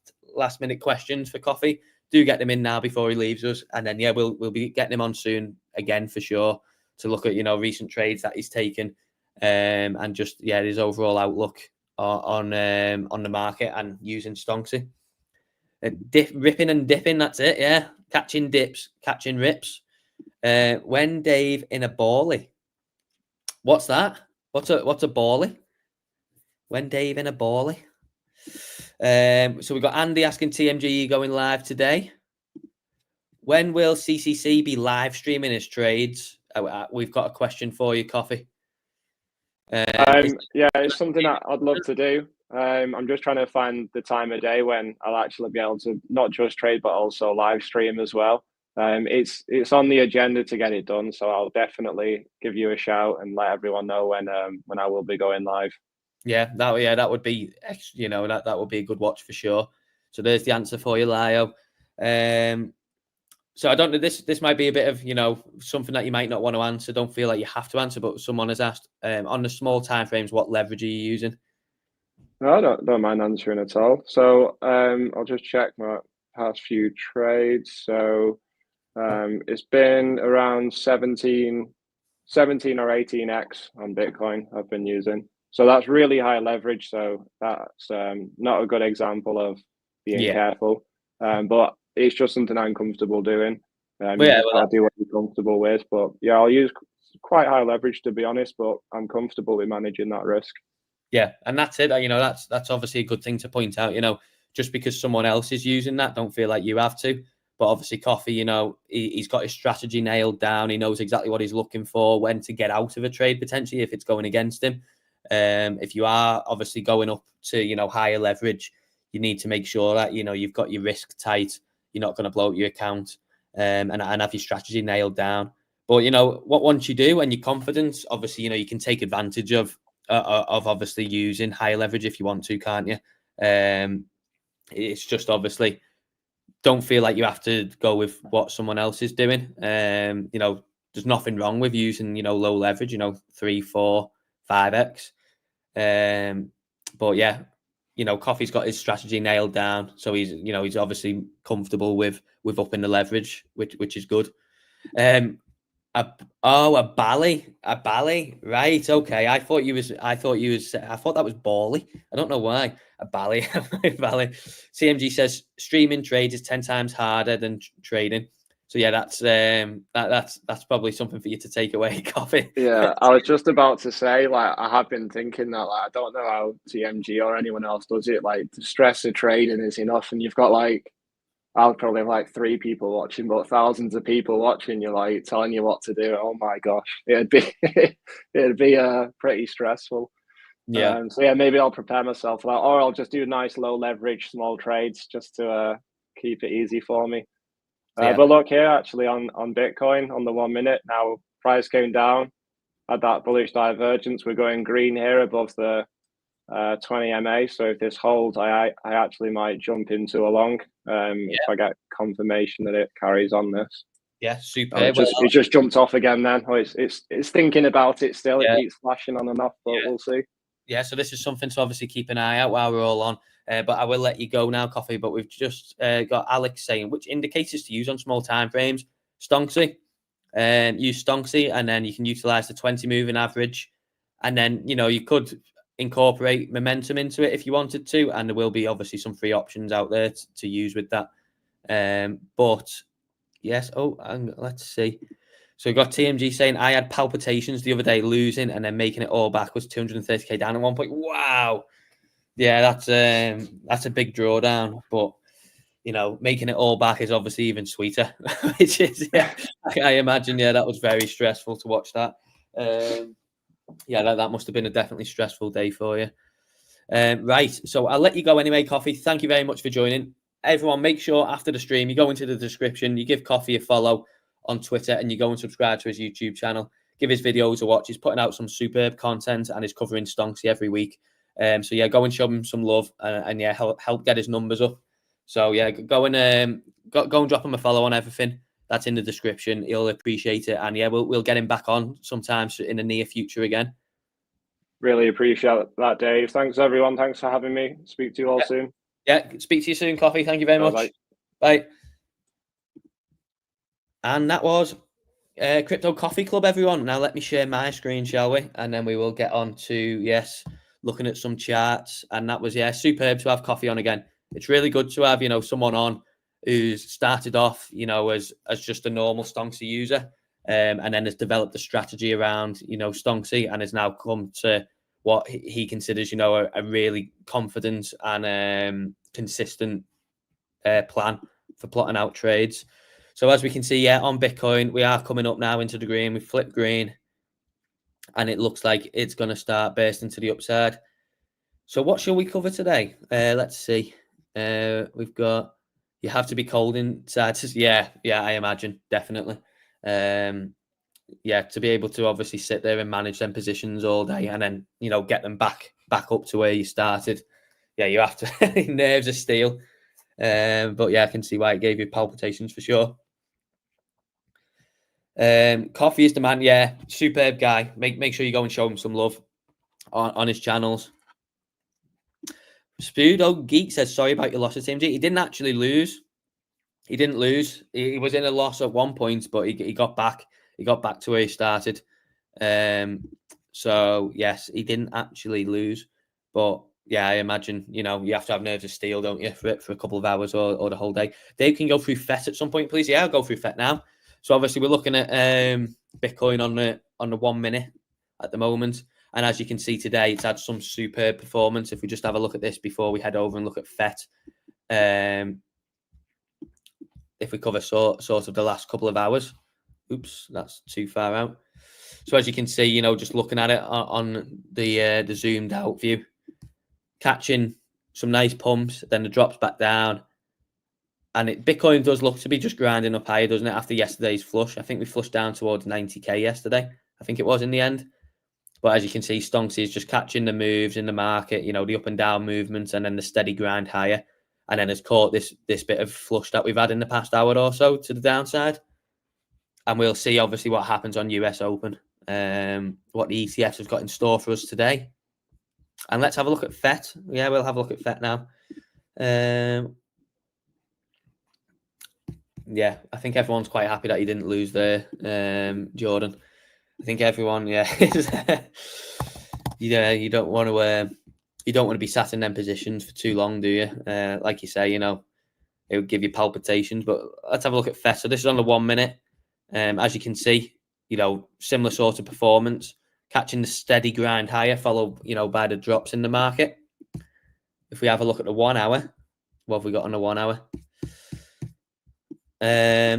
minute questions for Coffee, do get them in now before he leaves us. And then yeah, we'll be getting him on soon again for sure, to look at recent trades that he's taken, and just his overall outlook on the market and using Stonksy. Ripping and dipping, that's it. Yeah, catching dips, catching rips. When Dave in a bally. What's that? What's a bally? When Dave in a bally. So we've got Andy asking TMG going live today. When will CCC be live streaming his trades? We've got a question for you, Coffee. It's something that I'd love to do. I'm just trying to find the time of day when I'll actually be able to not just trade but also live stream as well. It's on the agenda to get it done, so I'll definitely give you a shout and let everyone know when I will be going live. Yeah, that would be that would be a good watch for sure. So there's the answer for you, Lio. So I don't know. This might be a bit of something that you might not want to answer. Don't feel like you have to answer, but someone has asked on the small time frames, what leverage are you using? No, I don't mind answering at all. So I'll just check my past few trades. So it's been around 17 or 18x on Bitcoin I've been using. So that's really high leverage. So that's not a good example of being careful. But it's just something I'm comfortable doing. I'll do what you're comfortable with. But yeah, I'll use quite high leverage, to be honest, but I'm comfortable with managing that risk. Yeah, and that's it. That's obviously a good thing to point out. Just because someone else is using that, don't feel like you have to. But obviously, Coffee, he's got his strategy nailed down. He knows exactly what he's looking for, when to get out of a trade potentially if it's going against him. If you are obviously going up to higher leverage, you need to make sure that you've got your risk tight. You're not going to blow up your account, and have your strategy nailed down. But what once you do and your confidence, obviously you can take advantage of obviously using higher leverage if you want to, can't you? It's just obviously don't feel like you have to go with what someone else is doing. There's nothing wrong with using low leverage, 3, 4, 5x. But yeah, Coffee's got his strategy nailed down, so he's obviously comfortable with upping the leverage, which is good. A bally, right? Okay, I thought that was bally. I don't know why. A bally, bally. CMG says streaming trades is 10 times harder than trading. So yeah, that's probably something for you to take away, Coffee. Yeah, I was just about to say, I have been thinking that, I don't know how TMG or anyone else does it. The stress of trading is enough, and you've got I'll probably have 3 people watching, but thousands of people watching you, telling you what to do. Oh my gosh, it'd be pretty stressful. Yeah. So yeah, maybe I'll prepare myself for that, or I'll just do nice low leverage small trades just to keep it easy for me. But look here, actually on Bitcoin on the 1 minute now, price came down, had that bullish divergence. We're going green here above the 20 MA. So if this holds, I actually might jump into a long if I get confirmation that it carries on this. Yeah, super. It just jumped off again then. It's thinking about it still. It keeps flashing on and off, but we'll see. Yeah, so this is something to obviously keep an eye out while we're all on. But I will let you go now, Coffee. But we've just got Alex saying, which indicators to use on small time frames? Stonksy. Use Stonksy, and then you can utilize the 20 moving average. And then, you could incorporate momentum into it if you wanted to. And there will be obviously some free options out there to use with that. But yes. Oh, let's see. So we've got TMG saying, I had palpitations the other day, losing and then making it all back was 230k down at one point. Wow. Yeah, that's a big drawdown, but making it all back is obviously even sweeter, which is, I imagine, that was very stressful to watch that. That must have been a definitely stressful day for you. Right, so I'll let you go anyway, Coffee. Thank you very much for joining. Everyone, make sure after the stream you go into the description, you give Coffee a follow on Twitter and you go and subscribe to his YouTube channel, give his videos a watch. He's putting out some superb content and he's covering Stonksy every week. So yeah, go and show him some love and yeah, help get his numbers up. So yeah, go and drop him a follow on everything. That's in the description. He'll appreciate it. And yeah, we'll get him back on sometime in the near future again. Really appreciate that, Dave. Thanks, everyone. Thanks for having me. Speak to you all soon. Yeah, speak to you soon, Coffee. Thank you very much. Bye. And that was Crypto Coffee Club, everyone. Now let me share my screen, shall we? And then we will get on to, yes, looking at some charts. And that was, yeah, superb to have Coffee on again. It's really good to have, someone on who's started off, as just a normal Stonksy user, and then has developed a strategy around, Stonksy, and has now come to what he considers, a really confident and consistent plan for plotting out trades. So as we can see, yeah, on Bitcoin, we are coming up now into the green. We flipped green, and it looks like it's going to start bursting to the upside. So what shall we cover today? Let's see. We've got, you have to be cold inside. Yeah, I imagine, definitely. Yeah, to be able to obviously sit there and manage them positions all day and then, get them back up to where you started. Yeah, you have to, nerves of steel. But yeah, I can see why it gave you palpitations for sure. Coffee is the man. Yeah, superb guy. Make sure you go and show him some love on his channels. Spudo Geek says, sorry about your losses, TMG. He didn't actually lose. He didn't lose. He was in a loss at one point, but he got back. He got back to where he started. So, yes, he didn't actually lose. But, yeah, I imagine, you have to have nerves of steel, don't you, for a couple of hours or the whole day. Dave, can you go through FET at some point, please? Yeah, I'll go through FET now. So, obviously, we're looking at Bitcoin on the 1 minute at the moment. And as you can see today, it's had some superb performance. If we just have a look at this before we head over and look at FET, if we cover sort of the last couple of hours. Oops, that's too far out. So as you can see, just looking at it on the zoomed out view, catching some nice pumps, then it drops back down. And Bitcoin does look to be just grinding up higher, doesn't it, after yesterday's flush? I think we flushed down towards 90K yesterday. I think it was in the end. But as you can see, Stonksy is just catching the moves in the market, the up and down movements and then the steady grind higher. And then has caught this bit of flush that we've had in the past hour or so to the downside. And we'll see, obviously, what happens on US Open, what the ETFs have got in store for us today. And let's have a look at FET. Yeah, we'll have a look at FET now. Yeah, I think everyone's quite happy that he didn't lose there, Jordan. I think everyone, yeah, you don't want to be sat in them positions for too long, do you? Like you say, it would give you palpitations. But let's have a look at FET. So this is on the 1 minute. As you can see, similar sort of performance, catching the steady grind higher, followed, by the drops in the market. If we have a look at the 1 hour, what have we got on the 1 hour?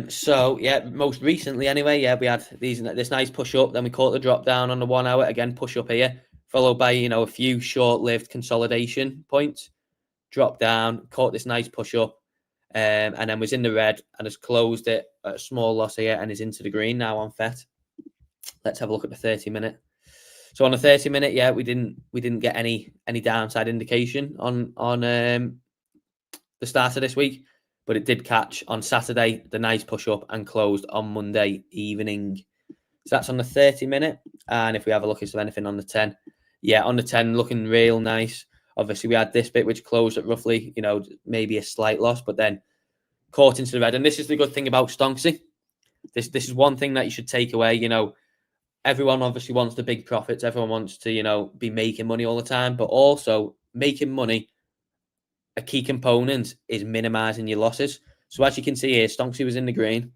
So yeah, most recently anyway, yeah, we had this nice push up, then we caught the drop down on the 1 hour, again push up here, followed by a few short-lived consolidation points, drop down, caught this nice push up, and then was in the red and has closed it at a small loss here and is into the green now on FET. Let's have a look at the 30-minute. So on the 30-minute, yeah, we didn't get any downside indication on the start of this week. But it did catch on Saturday, the nice push up, and closed on Monday evening. So that's on the 30-minute. And if we have a look, is there anything on the 10? Yeah, on the 10, looking real nice. Obviously, we had this bit which closed at roughly, maybe a slight loss, but then caught into the red. And this is the good thing about Stonksy. This is one thing that you should take away. Everyone obviously wants the big profits. Everyone wants to, be making money all the time, but also making money. A key component is minimizing your losses. So as you can see here, Stonksy was in the green.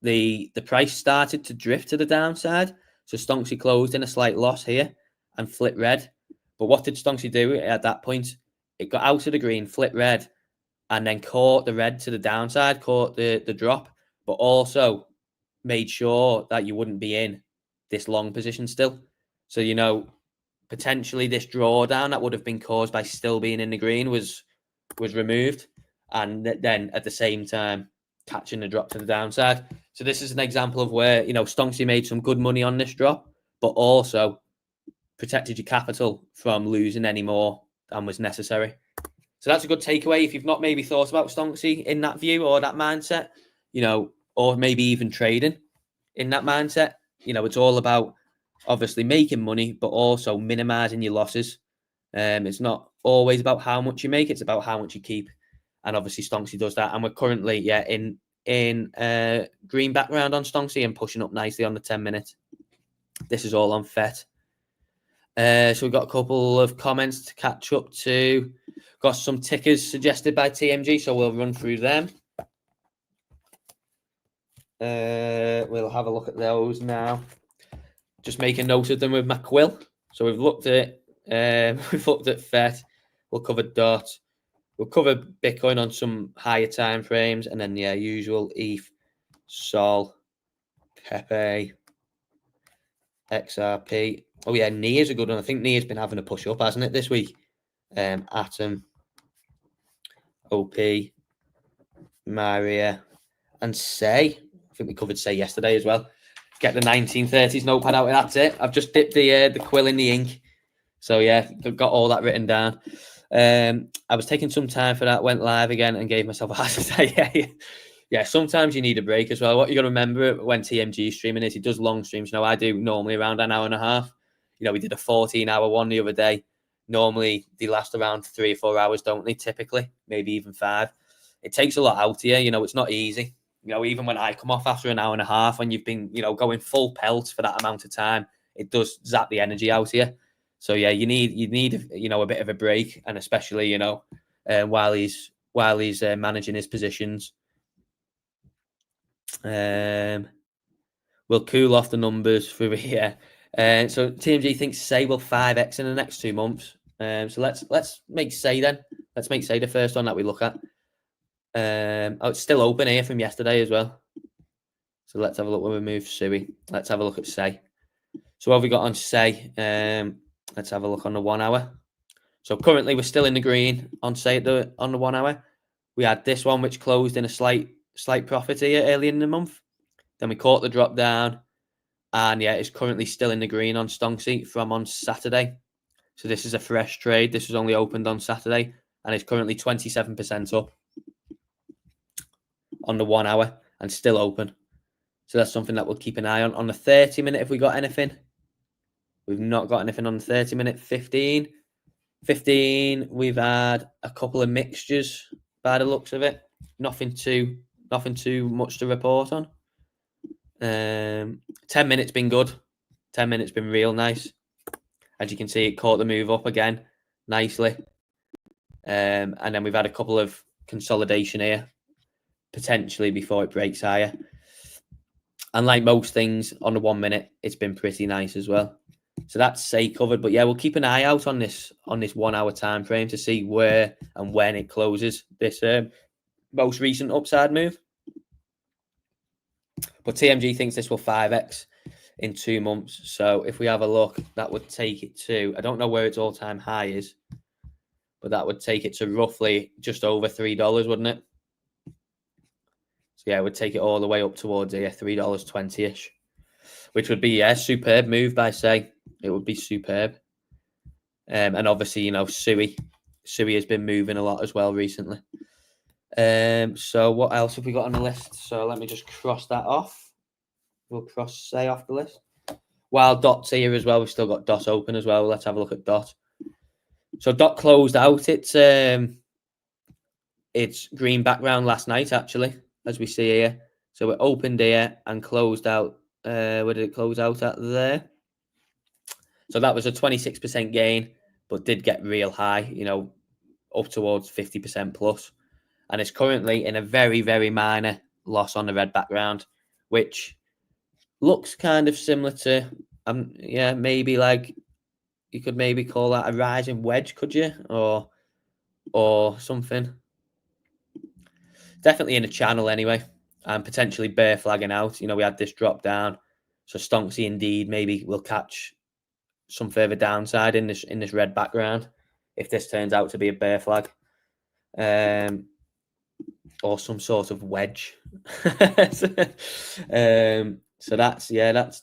The price started to drift to the downside. So Stonksy closed in a slight loss here and flipped red. But what did Stonksy do at that point? It got out of the green, flipped red, and then caught the red to the downside, caught the drop, but also made sure that you wouldn't be in this long position still. So, potentially this drawdown that would have been caused by still being in the green was removed. And then at the same time, catching the drop to the downside. So this is an example of where, Stonksy made some good money on this drop, but also protected your capital from losing any more than was necessary. So that's a good takeaway if you've not maybe thought about Stonksy in that view or that mindset, or maybe even trading in that mindset. It's all about obviously making money, but also minimizing your losses. It's not always about how much you make, it's about how much you keep. And obviously Stonksy does that. And we're currently, in green background on Stonksy and pushing up nicely on the 10 minute. This is all on FET. So we've got a couple of comments to catch up to. Got some tickers suggested by TMG, so we'll run through them. We'll have a look at those now. Just make a note of them with my quill. So we've looked at FET. We'll cover DOT. We'll cover Bitcoin on some higher time frames, and then usual ETH, Sol, Pepe, XRP. Oh yeah, NIA's a good one. I think NIA's been having a push up, hasn't it, this week? Atom, OP, Maria, and Say. I think we covered Say yesterday as well. Get the 1930s notepad out, and that's it. I've just dipped the quill in the ink. So yeah, got all that written down. I was taking some time for that, went live again and gave myself a heart attack. Yeah, sometimes you need a break as well. What you got to remember when TMG streaming is he does long streams. I do normally around an hour and a half. We did a 14-hour one the other day. Normally they last around 3 or 4 hours, don't they? Typically, maybe even 5. It takes a lot out of you. It's not easy. Even when I come off after an hour and a half, when you've been, going full pelt for that amount of time, it does zap the energy out of you. So yeah, you need a bit of a break, and especially while he's managing his positions. We'll cool off the numbers for here. So TMG thinks Say will 5x in the next 2 months. So let's make Say then. Let's make Say the first one that we look at. It's still open here from yesterday as well. So let's have a look when we move Sui. Let's have a look at Say. So what have we got on Say? Let's have a look on the 1 hour. So currently we're still in the green on Say on the 1 hour. We had this one which closed in a slight profit here early in the month. Then we caught the drop down, and it's currently still in the green on Stonksy from on Saturday. So this is a fresh trade. This was only opened on Saturday, and it's currently 27% up on the 1 hour and still open. So that's something that we'll keep an eye on. On the 30 minute, if we got anything, we've not got anything on the 30 minute. 15, we've had a couple of mixtures by the looks of it. Nothing too much to report on. 10 minutes been good. 10 minutes been real nice. As you can see, it caught the move up again nicely. And then we've had a couple of consolidation here, potentially before it breaks higher. And like most things on the 1 minute, it's been pretty nice as well. So that's Say covered. But yeah, we'll keep an eye out on this 1 hour time frame to see where and when it closes this most recent upside move. But TMG thinks this will 5x in 2 months. So if we have a look, that would take it to, I don't know where its all-time high is, but that would take it to roughly just over $3, wouldn't it? So yeah, it would take it all the way up towards $3.20-ish, which would be a superb move by Say. It would be superb. And obviously, Sui has been moving a lot as well recently. So what else have we got on the list? So let me just cross that off. We'll cross Say off the list. While Dot's here as well, we've still got Dot open as well. Let's have a look at Dot. So Dot closed out its green background last night, actually, as we see here. So it opened here and closed out. Where did it close out at there? So that was a 26% gain, but did get real high, up towards 50% plus. And it's currently in a very, very minor loss on the red background, which looks kind of similar to, maybe like you could maybe call that a rising wedge, could you? Or something. Definitely in a channel anyway, and potentially bear flagging out. We had this drop down. So Stonksy indeed maybe will catch some further downside in this red background if this turns out to be a bear flag. or some sort of wedge. So that's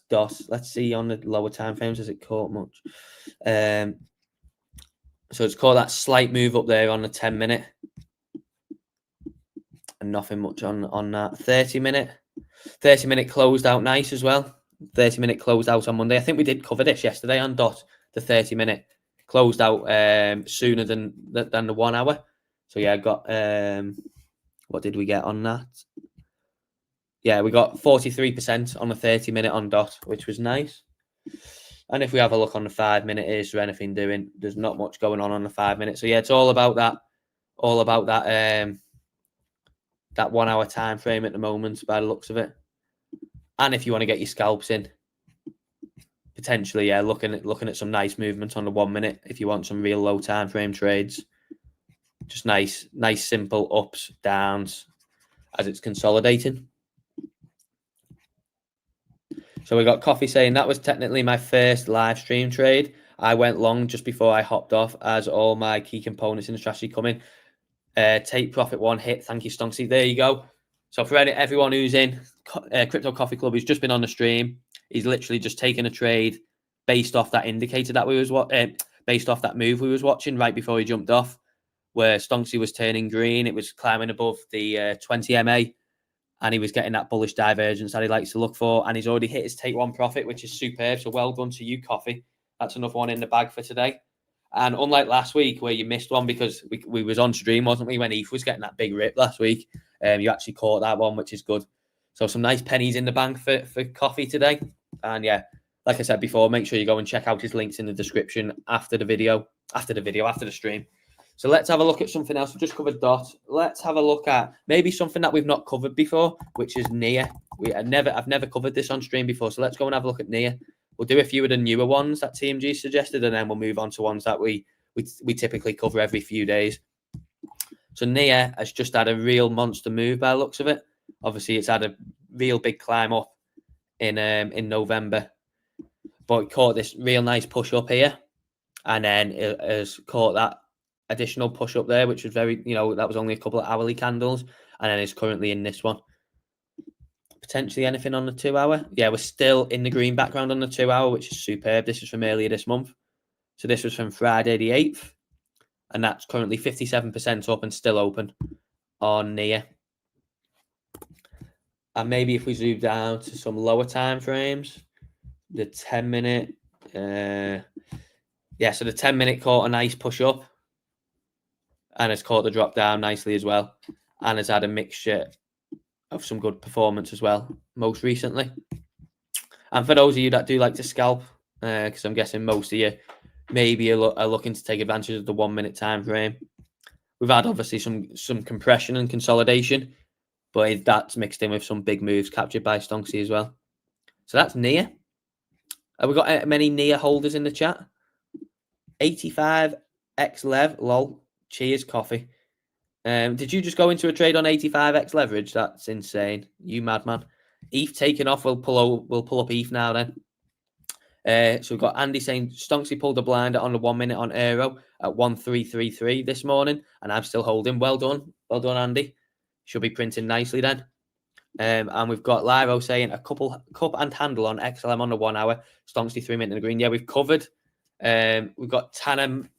DOT. Let's see on the lower time frames, has it caught much? So it's caught that slight move up there on the 10-minute, and nothing much on that 30-minute. 30-minute closed out nice as well. 30-minute closed out on Monday. I think we did cover this yesterday on DOT. The 30-minute closed out sooner than the 1 hour. So yeah, I got what did we get on that? Yeah, we got 43% on the 30-minute on DOT, which was nice. And if we have a look on the 5-minute, is there anything doing? There's not much going on the 5-minute. So yeah, it's all about that. That 1 hour time frame at the moment, by the looks of it. And if you want to get your scalps in, potentially, yeah, looking at some nice movement on the 1 minute. If you want some real low time frame trades, just nice simple ups, downs as it's consolidating. So we got Coffee saying that was technically my first live stream trade. I went long just before I hopped off as all my key components in the strategy come in. Take profit 1 hit. Thank you, Stonksy. There you go. So for everyone who's in Crypto Coffee Club, who's just been on the stream, he's literally just taken a trade based off that indicator that we was based off that move we was watching right before he jumped off, where Stonksy was turning green. It was climbing above the 20 MA, and he was getting that bullish divergence that he likes to look for. And he's already hit his take 1 profit, which is superb. So well done to you, Coffee. That's another one in the bag for today. And unlike last week where you missed one because we was on stream, wasn't we, when ETH was getting that big rip last week, you actually caught that one, which is good. So some nice pennies in the bank for Coffee today. And yeah, like I said before, make sure you go and check out his links in the description after the stream. So let's have a look at something else. We've just covered DOT. Let's have a look at maybe something that we've not covered before, which is NIA. I've never covered this on stream before. So let's go and have a look at NIA. We'll do a few of the newer ones that TMG suggested, and then we'll move on to ones that we typically cover every few days. So NIA has just had a real monster move by the looks of it. Obviously, it's had a real big climb up in November, but it caught this real nice push up here, and then it has caught that additional push up there, which was very, that was only a couple of hourly candles, and then it's currently in this one. Potentially anything on the 2 hour. Yeah, we're still in the green background on the 2 hour, which is superb. This is from earlier this month. So this was from Friday the 8th, and that's currently 57% up and still open on NIA. And maybe if we zoom down to some lower time frames, the 10-minute, so the 10-minute caught a nice push up, and it's caught the drop down nicely as well, and has had a mixture of some good performance as well most recently. And for those of you that do like to scalp, because I'm guessing most of you maybe are looking to take advantage of the 1 minute time frame, we've had obviously some compression and consolidation, but that's mixed in with some big moves captured by Stonksy as well. So that's NIA. Have we got many NIA holders in the chat? 85 XLev, lol. Cheers, Coffee. Did you just go into a trade on 85x leverage? That's insane. You madman. ETH taken off. We'll pull up ETH now then. So we've got Andy saying Stonksy pulled a blinder on the 1 minute on Aero at 1333 this morning, and I'm still holding. Well done, Andy. Should be printing nicely then. And we've got Lyro saying a cup and handle on XLM on the 1 hour. Stonksy 3 minute in the green. Yeah, we've covered. We've got Tana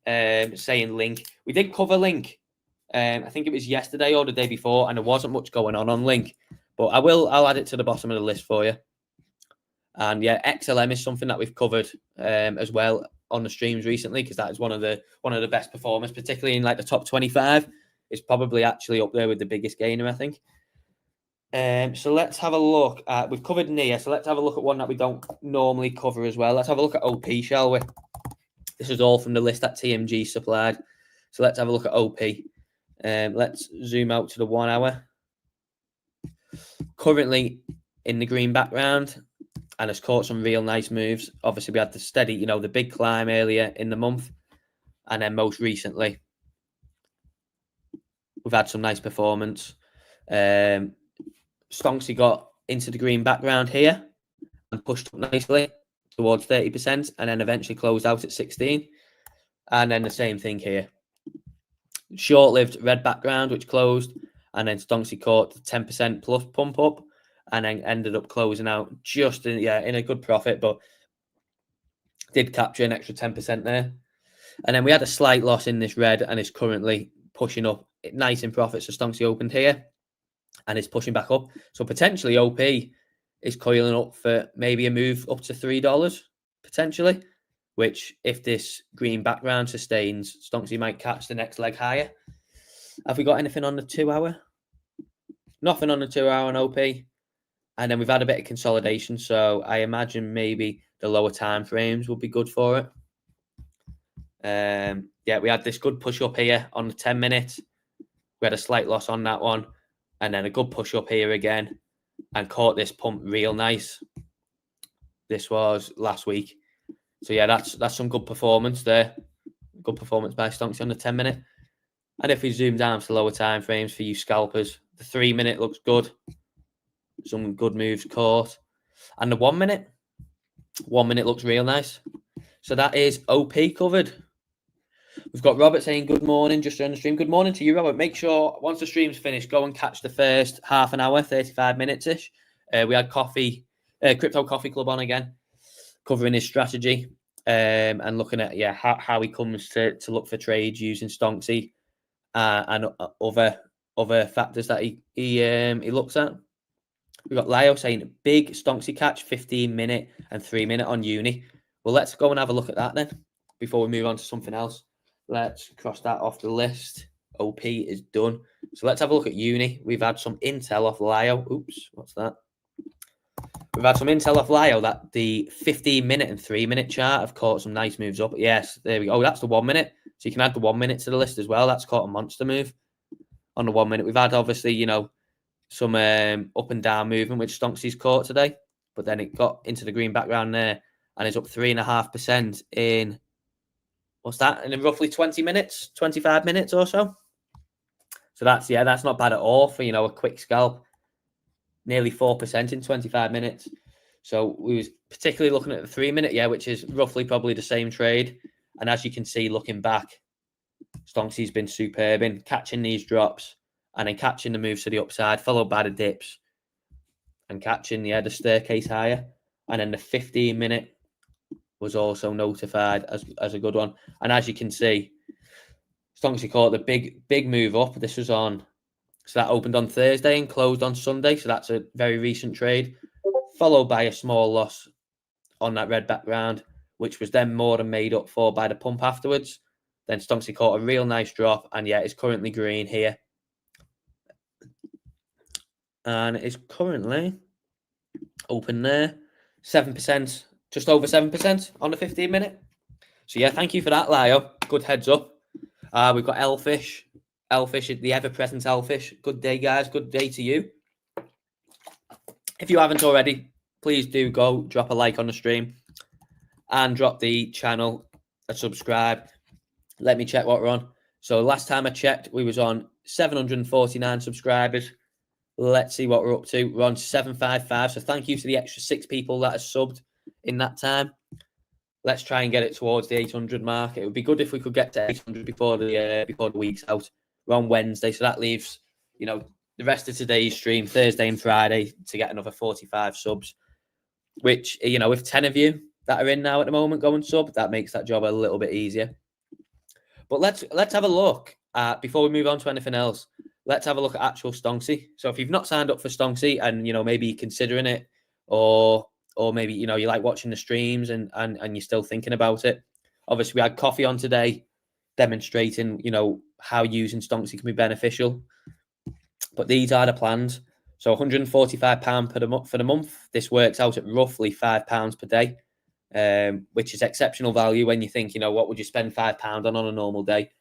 saying Link. We did cover Link. I think it was yesterday or the day before, and there wasn't much going on Link. But I'll add it to the bottom of the list for you. And yeah, XLM is something that we've covered as well on the streams recently, because that is one of the best performers, particularly in like the top 25. It's probably actually up there with the biggest gainer, I think. So let's have a look at, we've covered NIA, so let's have a look at one that we don't normally cover as well. Let's have a look at OP, shall we? This is all from the list that TMG supplied. So let's have a look at OP. Let's zoom out to the 1 hour. Currently in the green background, and has caught some real nice moves. Obviously, we had the steady, the big climb earlier in the month. And then most recently, we've had some nice performance. Stonksy got into the green background here and pushed up nicely towards 30%, and then eventually closed out at 16. And then the same thing here. short-lived red background, which closed, and then Stonksy caught the 10% plus pump up, and then ended up closing out just in a good profit, but did capture an extra 10% there. And then we had a slight loss in this red, and it's currently pushing up nice in profit. So Stonksy opened here, and it's pushing back up. So potentially OP is coiling up for maybe a move up to $3 potentially, which if this green background sustains, Stonksy might catch the next leg higher. Have we got anything on the 2 hour? Nothing on the 2 hour on OP. And then we've had a bit of consolidation. So I imagine maybe the lower time frames will be good for it. We had this good push up here on the 10 minutes. We had a slight loss on that one. And then a good push up here again. And caught this pump real nice. This was last week. So yeah, that's some good performance there. Good performance by Stonksy on the 10 minute. And if we zoom down to lower time frames for you scalpers, the 3 minute looks good. Some good moves caught. And the 1 minute looks real nice. So that is OP covered. We've got Robert saying good morning just during the stream. Good morning to you, Robert. Make sure once the stream's finished, go and catch the first half an hour, 35 minutes-ish. We had Crypto Coffee Club on again, covering his strategy and looking at how he comes to look for trades using Stonksy and other factors that he looks at. We've got Lio saying big Stonksy catch, 15 minute and 3 minute on uni. Well, let's go and have a look at that then before we move on to something else. Let's cross that off the list. OP is done. So let's have a look at uni. We've had some intel off Lio. Oops, what's that? We've had some intel off Lio that the 15 minute and 3 minute chart have caught some nice moves up. Yes, there we go. Oh, that's the 1 minute. So you can add the 1 minute to the list as well. That's caught a monster move on the 1 minute. We've had obviously, some up and down movement which Stonksy's caught today, but then it got into the green background there and it's up 3.5% in what's that? In roughly 20 minutes, 25 minutes or so. So that's not bad at all for a quick scalp. Nearly 4% in 25 minutes. So we was particularly looking at the 3 minute, which is roughly probably the same trade. And as you can see, looking back, Stonksy's been superb in catching these drops and then catching the moves to the upside, followed by the dips and catching the staircase higher. And then the 15 minute was also notified as a good one. And as you can see, Stonksy caught the big move up. This was so that opened on Thursday and closed on Sunday. So that's a very recent trade, followed by a small loss on that red background, which was then more than made up for by the pump afterwards. Then Stonksy caught a real nice drop, and it's currently green here. And it's currently open there, 7%, just over 7% on the 15 minute. So thank you for that, Lio. Good heads up. We've got Elfish, the ever-present Elfish. Good day, guys. Good day to you. If you haven't already, please do go drop a like on the stream and drop the channel a subscribe. Let me check what we're on. So last time I checked, we was on 749 subscribers. Let's see what we're up to. We're on 755. So thank you to the extra 6 people that have subbed in that time. Let's try and get it towards the 800 mark. It would be good if we could get to 800 before the week's out. We're on Wednesday, so that leaves the rest of today's stream, Thursday and Friday, to get another 45 subs. Which if 10 of you that are in now at the moment go and sub, that makes that job a little bit easier. But let's have a look at, before we move on to anything else. Let's have a look at actual Stonksy. So if you've not signed up for Stonksy and maybe you're considering it, or maybe you like watching the streams and you're still thinking about it. Obviously, we had Coffee on today demonstrating how using Stonksy can be beneficial. But these are the plans. So £145 for the month. This works out at roughly £5 per day, which is exceptional value when you think, what would you spend £5 on a normal day?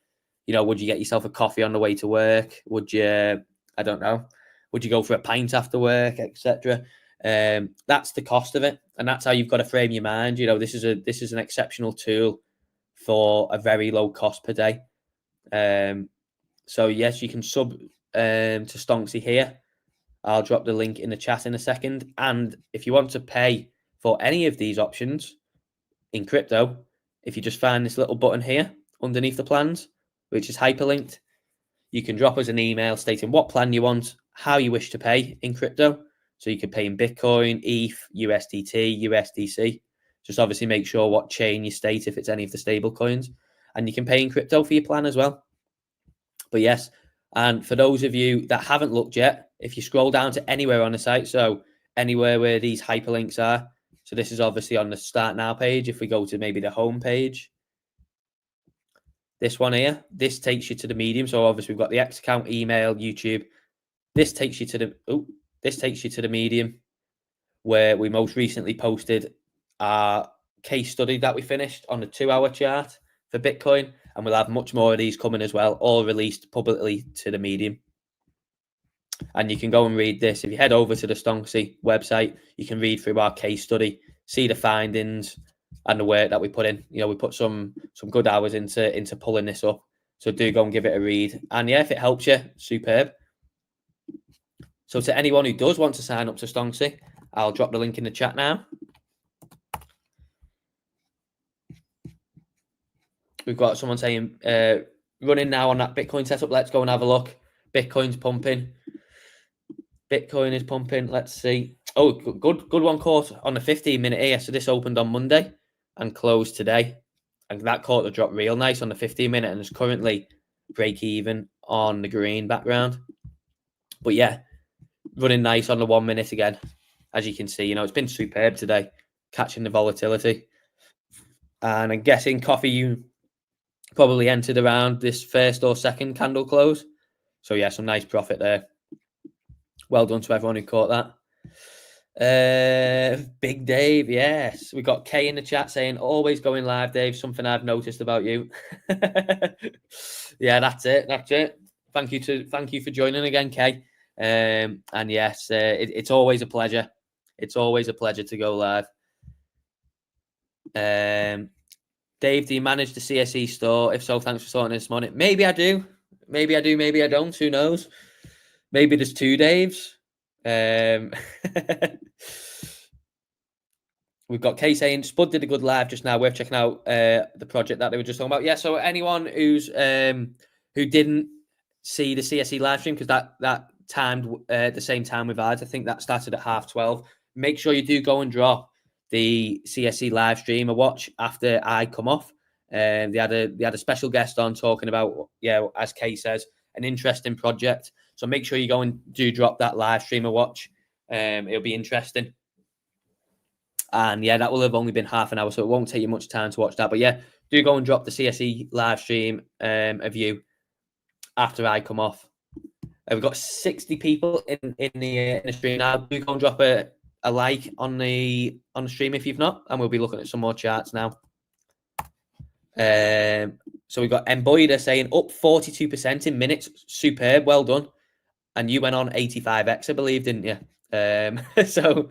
Would you get yourself a coffee on the way to work? Would you, I don't know, would you go for a pint after work, etc.? That's the cost of it. And that's how you've got to frame your mind. This is an exceptional tool for a very low cost per day. So yes, you can sub to Stonksy here. I'll drop the link in the chat in a second. And if you want to pay for any of these options in crypto, if you just find this little button here underneath the plans, which is hyperlinked, you can drop us an email stating what plan you want, how you wish to pay in crypto. So you can pay in Bitcoin, ETH, USDT, USDC. Just obviously make sure what chain you state if it's any of the stable coins. And you can pay in crypto for your plan as well. But yes, and for those of you that haven't looked yet, if you scroll down to anywhere on the site, so anywhere where these hyperlinks are, so this is obviously on the Start Now page. If we go to maybe the home page, this one here, this takes you to the Medium. So obviously we've got the X account, email, YouTube. This takes you to the Medium, where we most recently posted our case study that we finished on the 2-hour chart for Bitcoin, and we'll have much more of these coming as well, all released publicly to the Medium. And you can go and read this. If you head over to the Stonksy website, you can read through our case study, see the findings and the work that we put in. We put some good hours into pulling this up. So do go and give it a read. And yeah, if it helps you, superb. So to anyone who does want to sign up to Stonksy, I'll drop the link in the chat now. We've got someone saying, running now on that Bitcoin setup. Let's go and have a look. Bitcoin's pumping. Bitcoin is pumping. Let's see. Oh, good one caught on the 15-minute here. So this opened on Monday and closed today. And that caught the drop real nice on the 15-minute and is currently break even on the green background. But yeah, running nice on the 1 minute again. As you can see, it's been superb today, catching the volatility. And I'm guessing Coffee, you probably entered around this first or second candle close. So yeah, some nice profit there. Well done to everyone who caught that. Big Dave, yes. We got Kay in the chat saying, always going live, Dave. Something I've noticed about you. Yeah, that's it. Thank you for joining again, Kay. And yes, it's always a pleasure. It's always a pleasure to go live. Dave, do you manage the CSE store? If so, thanks for sorting this morning. Maybe I do. Maybe I don't. Who knows? Maybe there's two Daves. We've got Kay saying Spud did a good live just now. Worth checking out the project that they were just talking about. Yeah, so anyone who's who didn't see the CSE live stream, because that timed the same time with ours. I think that started at 12:30. Make sure you do go and drop the CSE live stream a watch after I come off. They had a special guest on talking about, as Kay says, an interesting project. So make sure you go and do drop that live stream a watch. It'll be interesting. And yeah, that will have only been half an hour, so it won't take you much time to watch that. But yeah, do go and drop the CSE live stream a view after I come off. We've got 60 people in the stream now. Do go and drop a like on the stream if you've not, and we'll be looking at some more charts now. So we've got Emboida saying up 42% in minutes. Superb, well done. And you went on 85x, I believe, didn't you? So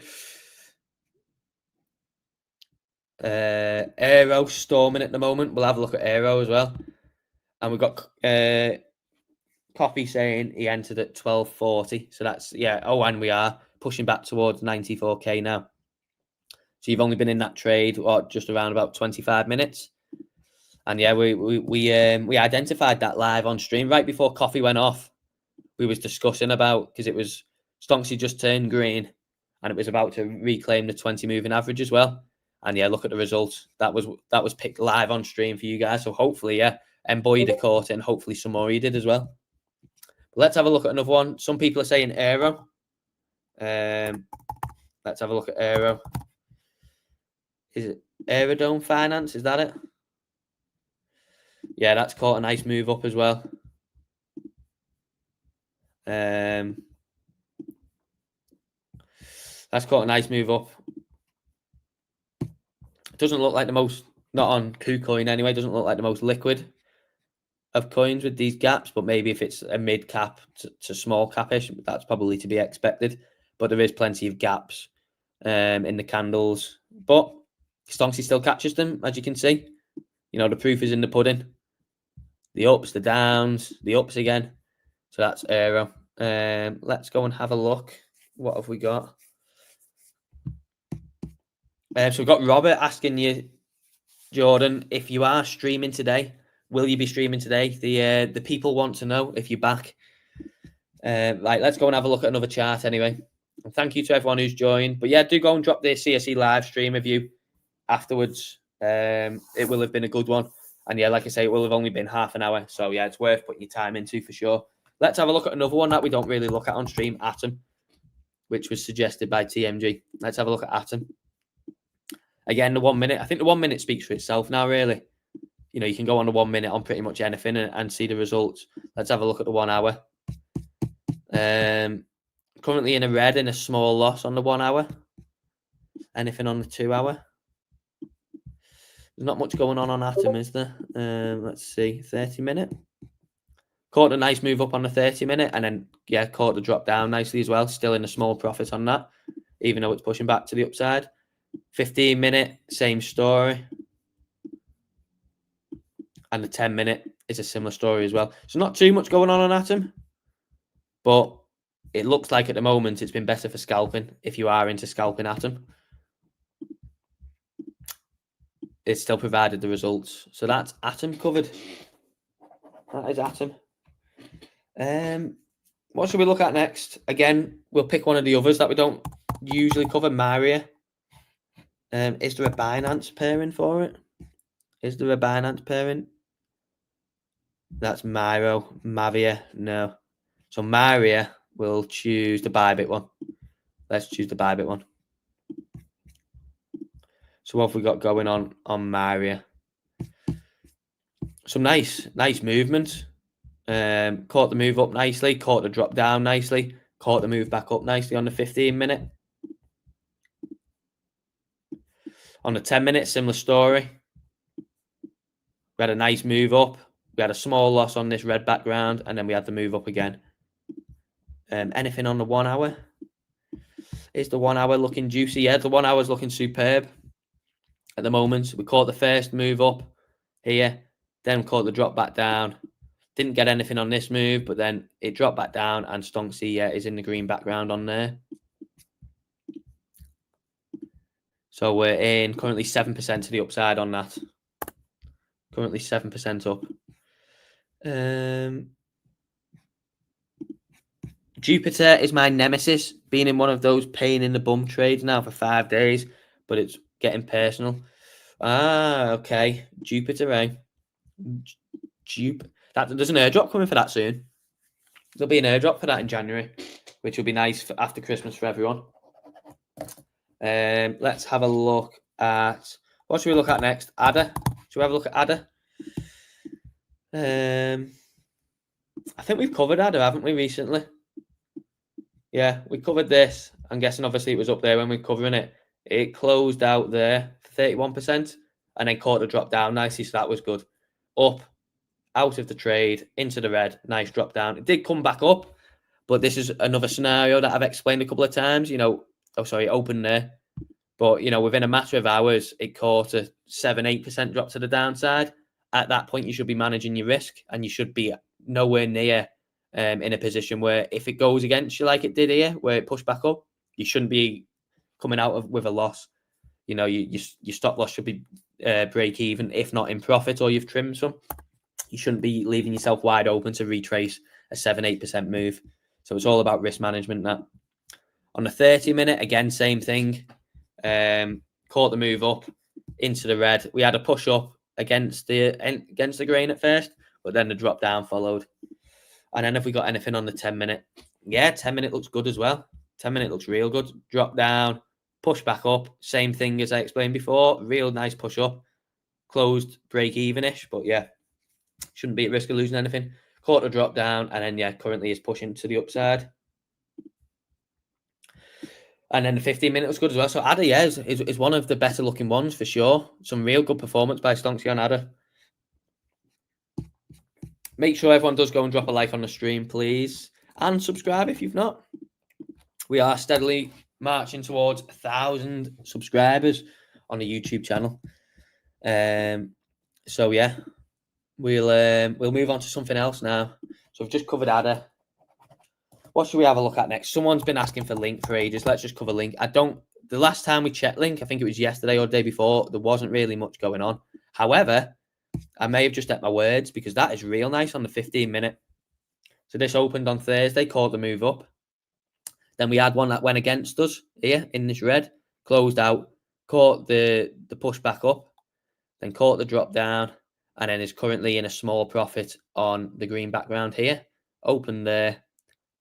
Aero storming at the moment. We'll have a look at Aero as well. And we've got Coffee saying he entered at 12:40. So that's, and we are pushing back towards 94k now. So you've only been in that trade, just around about 25 minutes. And yeah, we identified that live on stream right before Coffee went off. We was discussing about, because it was Stonksy just turned green and it was about to reclaim the 20 moving average as well. And yeah, look at the results. That was picked live on stream for you guys. So hopefully, Emboida caught it, and hopefully some more you did as well. But let's have a look at another one. Some people are saying Aero. Let's have a look at Aero. Is it Aerodome Finance? Is that it? Yeah, that's caught a nice move up as well. That's caught a nice move up. It doesn't look like the most, not on KuCoin anyway, doesn't look like the most liquid of coins with these gaps, but maybe if it's a mid cap to small capish, that's probably to be expected. But there is plenty of gaps in the candles. But Stonksy still catches them, as you can see. The proof is in the pudding. The ups, the downs, the ups again. So that's Aero. Let's go and have a look. What have we got? So we've got Robert asking you, Jordan, if you are streaming today, will you be streaming today? The people want to know if you're back. Right, let's go and have a look at another chart anyway. And thank you to everyone who's joined. But yeah, do go and drop the CSE live stream review afterwards. It will have been a good one. And yeah, like I say, it will have only been half an hour. So yeah, it's worth putting your time into for sure. Let's have a look at another one that we don't really look at on stream, Atom, which was suggested by TMG. Let's have a look at Atom. Again, the 1 minute. I think the 1 minute speaks for itself now, really. You know, you can go on the 1 minute on pretty much anything and see the results. Let's have a look at the 1 hour. Currently in a red in a small loss on the 1 hour. Anything on the 2 hour? There's not much going on Atom, is there? Let's see, 30 minute. Caught a nice move up on the 30 minute and then, yeah, caught the drop down nicely as well. Still in a small profit on that, even though it's pushing back to the upside. 15 minute, same story. And the 10 minute is a similar story as well. So not too much going on Atom, but it looks like at the moment it's been better for scalping if you are into scalping Atom. It's still provided the results. So that's Atom covered. That is Atom. What should we look at next? Again, we'll pick one of the others that we don't usually cover, Maria. Is there a Binance pairing for it? Is there a Binance pairing? That's Maria, no. So Maria will choose the Bybit one. Let's choose the Bybit one. So what have we got going on Maria? Some nice movement. Caught the move up nicely, caught the drop down nicely, caught the move back up nicely on the 15 minute. On the 10 minute, similar story. We had a nice move up. We had a small loss on this red background, and then we had the move up again. Anything on the 1 hour? Is the 1 hour looking juicy? Yeah, the 1 hour is looking superb at the moment. We caught the first move up here, then caught the drop back down. Didn't get anything on this move, but then it dropped back down, and Stonksy is in the green background on there. So we're in currently 7% to the upside on that. Currently 7% up. Jupiter is my nemesis, being in one of those pain in the bum trades now for 5 days, but it's getting personal. Okay. Jupiter, there's an airdrop coming for that soon. There'll be an airdrop for that in January, which will be nice for after Christmas for everyone. Let's have a look at, what should we look at next? Adder. Should we have a look at Adder? I think we've covered Adder, haven't we, recently? Yeah, we covered this. I'm guessing obviously it was up there when we were covering it. It closed out there for 31% and then caught the drop down nicely, so that was good. Up, out of the trade, into the red, nice drop down. It did come back up, but this is another scenario that I've explained a couple of times. You know, it opened there. But, you know, within a matter of hours, it caught a 7-8% drop to the downside. At that point, you should be managing your risk and you should be nowhere near in a position where if it goes against you like it did here, where it pushed back up, you shouldn't be coming out with a loss. You know, your stop loss should be break even, if not in profit, or you've trimmed some. You shouldn't be leaving yourself wide open to retrace a 7-8% move. So it's all about risk management. That on the 30 minute, again, same thing. Caught the move up into the red. We had a push up against the grain at first, but then the drop down followed. And then if we got anything on the 10 minute, yeah, 10 minute looks good as well. 10 minute looks real good. Drop down, push back up. Same thing as I explained before. Real nice push up. Closed break even-ish, but yeah, shouldn't be at risk of losing anything. Caught the drop down, and then, yeah, currently is pushing to the upside. And then the 15 minute was good as well. So Adder, yeah, is one of the better looking ones for sure. Some real good performance by Stonksy on Adder. Make sure everyone does go and drop a like on the stream, please. And subscribe if you've not. We are steadily marching towards 1,000 subscribers on the YouTube channel. So yeah, we'll move on to something else now. So I've just covered Adder. What should we have a look at next? Someone's been asking for Link for ages. Let's just cover Link. The last time we checked Link, I think it was yesterday or the day before, there wasn't really much going on. However, I may have just at my words because that is real nice on the 15-minute. So this opened on Thursday, caught the move up. Then we had one that went against us here in this red, closed out, caught the push back up, then caught the drop down, and then is currently in a small profit on the green background here. Opened there,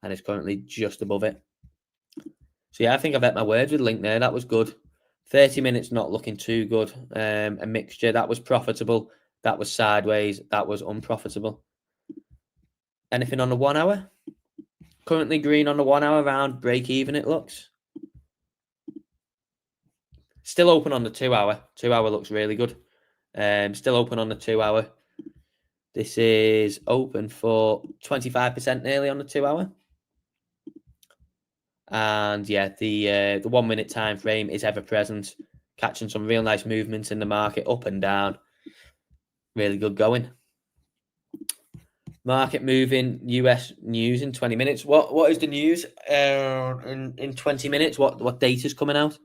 and is currently just above it. So yeah, I think I've had my words with Link there. That was good. 30 minutes not looking too good. A mixture. That was profitable. That was sideways. That was unprofitable. Anything on the 1 hour? Currently green on the 1 hour, around break even it looks. Still open on the 2 hour. 2 hour looks really good. Still open on the 2 hour. This is open for 25% nearly on the 2 hour. And yeah, the 1 minute time frame is ever present, catching some real nice movements in the market up and down. Really good going. Market moving, US news in 20 minutes. What is the news in 20 minutes? What data's coming out?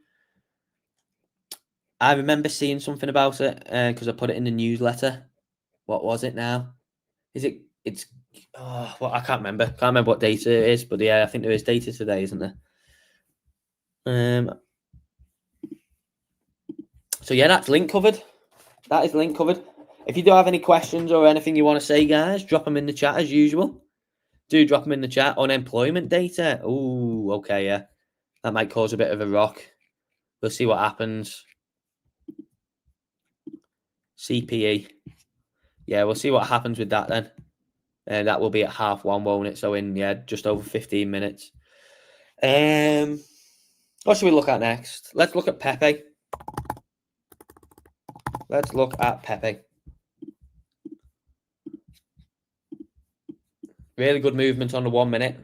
I remember seeing something about it because I put it in the newsletter. What was it now? It's well, I can't remember. Can't remember what data it is, but yeah, I think there is data today, isn't there? So yeah, that's link covered. That is link covered. If you do have any questions or anything you want to say, guys, drop them in the chat as usual. Do drop them in the chat. Unemployment data. Oh, okay, yeah. That might cause a bit of a rock. We'll see what happens. CPE. Yeah, we'll see what happens with that then. And that will be at 1:30, won't it? So in, yeah, just over 15 minutes. What should we look at next? Let's look at Pepe. Let's look at Pepe. Really good movement on the 1 minute.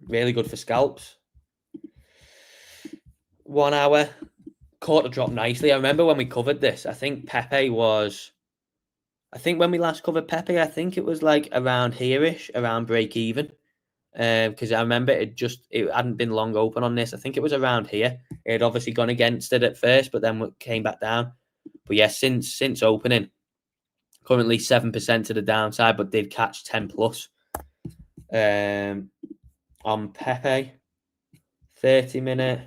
Really good for scalps. 1 hour. Caught the drop nicely. I remember when we covered this, I think when we last covered Pepe, I think it was like around here-ish, around break even. Because I remember it hadn't been long open on this. I think it was around here. It had obviously gone against it at first, but then came back down. But yeah, since opening, currently 7% to the downside, but did catch 10 plus. On Pepe, 30 minute,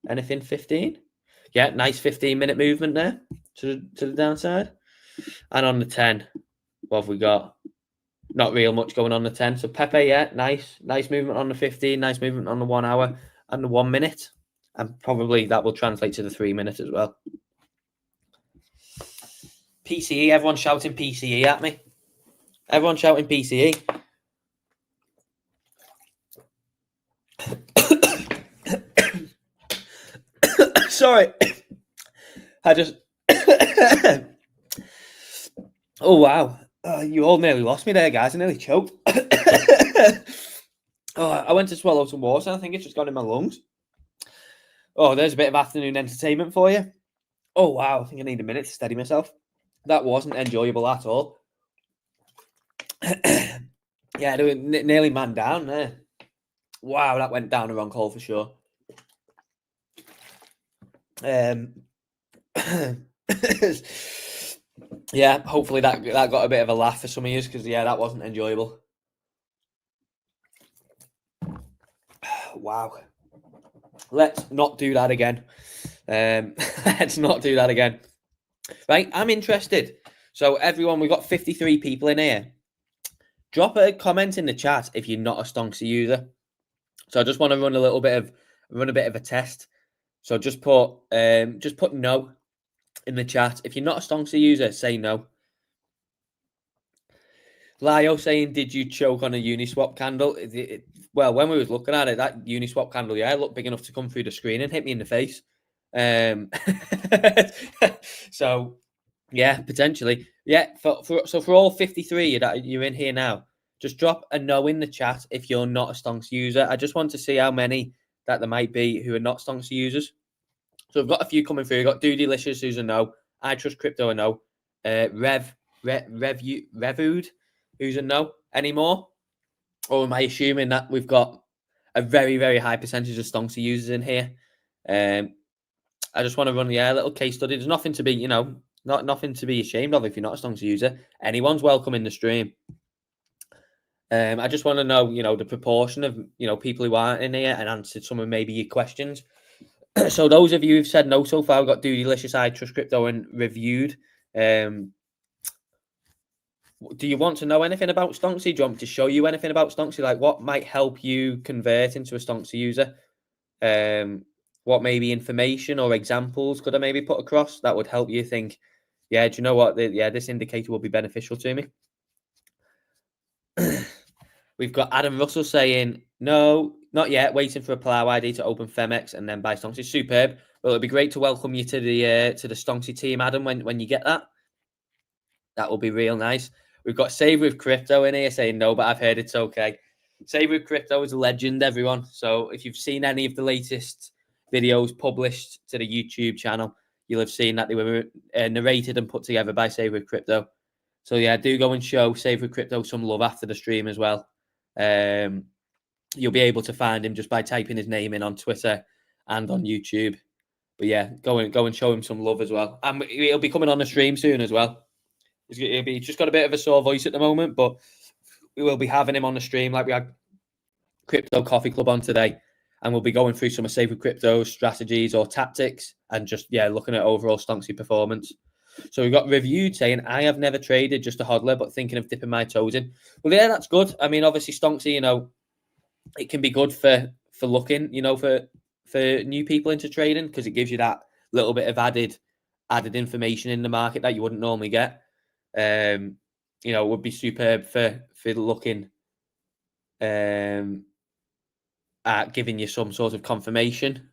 anything 15? Yeah, nice 15-minute movement there to the downside. And on the 10, what have we got? Not real much going on the 10. So Pepe, yeah, nice movement on the 15, nice movement on the 1 hour and the 1 minute. And probably that will translate to the 3 minute as well. PCE, everyone shouting PCE at me. Everyone shouting PCE. Sorry. I just... Oh, wow. You all nearly lost me there, guys. I nearly choked. I went to swallow some water. I think it's just gone in my lungs. Oh, there's a bit of afternoon entertainment for you. Oh, wow. I think I need a minute to steady myself. That wasn't enjoyable at all. Yeah, they were nearly man down there. Wow, that went down the wrong hole for sure. Yeah, hopefully that got a bit of a laugh for some of you because, yeah, that wasn't enjoyable. Wow. Let's not do that again. Let's not do that again. Right, I'm interested. So everyone, we've got 53 people in here. Drop a comment in the chat if you're not a Stonksy user. So I just want to run a bit of a test. So just put no in the chat. If you're not a Stonksy user, say no. Lio saying, did you choke on a Uniswap candle? Well, when we was looking at it, that Uniswap candle, yeah, it looked big enough to come through the screen and hit me in the face. So, yeah, potentially. Yeah, for all 53 that you're in here now, just drop a no in the chat if you're not a Stonksy user. I just want to see how many that there might be who are not Stonksy users. So I've got a few coming through. I've got Doodylicious, who's a no. I Trust Crypto, a no. Revude, who's a no. Any more? Or am I assuming that we've got a very, very high percentage of Stonksy users in here? I just want to run a little case study. There's nothing to be, nothing to be ashamed of if you're not a Stonksy user. Anyone's welcome in the stream. I just want to know, the proportion of, people who aren't in here and answered some of maybe your questions. So those of you who've said no so far, we've got Do Delicious, I Trust Crypto, and Reviewed. Do you want to know anything about Stonksy? Do you want me to show you anything about Stonksy? Like what might help you convert into a Stonksy user? What maybe information or examples could I maybe put across that would help you think, yeah, do you know what? This indicator will be beneficial to me. We've got Adam Russell saying, no, not yet. Waiting for a Palau ID to open Femex and then buy Stonksy. Superb. Well, it'd be great to welcome you to the Stonksy team, Adam, when you get that. That will be real nice. We've got Save with Crypto in here saying no, but I've heard it's okay. Save with Crypto is a legend, everyone. So if you've seen any of the latest videos published to the YouTube channel, you'll have seen that they were narrated and put together by Save with Crypto. So yeah, do go and show Save with Crypto some love after the stream as well. You'll be able to find him just by typing his name in on Twitter and on YouTube. But yeah, go and show him some love as well. And he'll be coming on the stream soon as well. He's just got a bit of a sore voice at the moment, but we will be having him on the stream like we had Crypto Coffee Club on today. And we'll be going through some of Save with Crypto strategies or tactics and just, looking at overall Stonksy performance. So we've got Reviewed saying, I have never traded, just a hodler, but thinking of dipping my toes in. Well, yeah, that's good. I mean, obviously, Stonksy, it can be good for looking, for new people into trading because it gives you that little bit of added information in the market that you wouldn't normally get. It would be superb for looking at giving you some sort of confirmation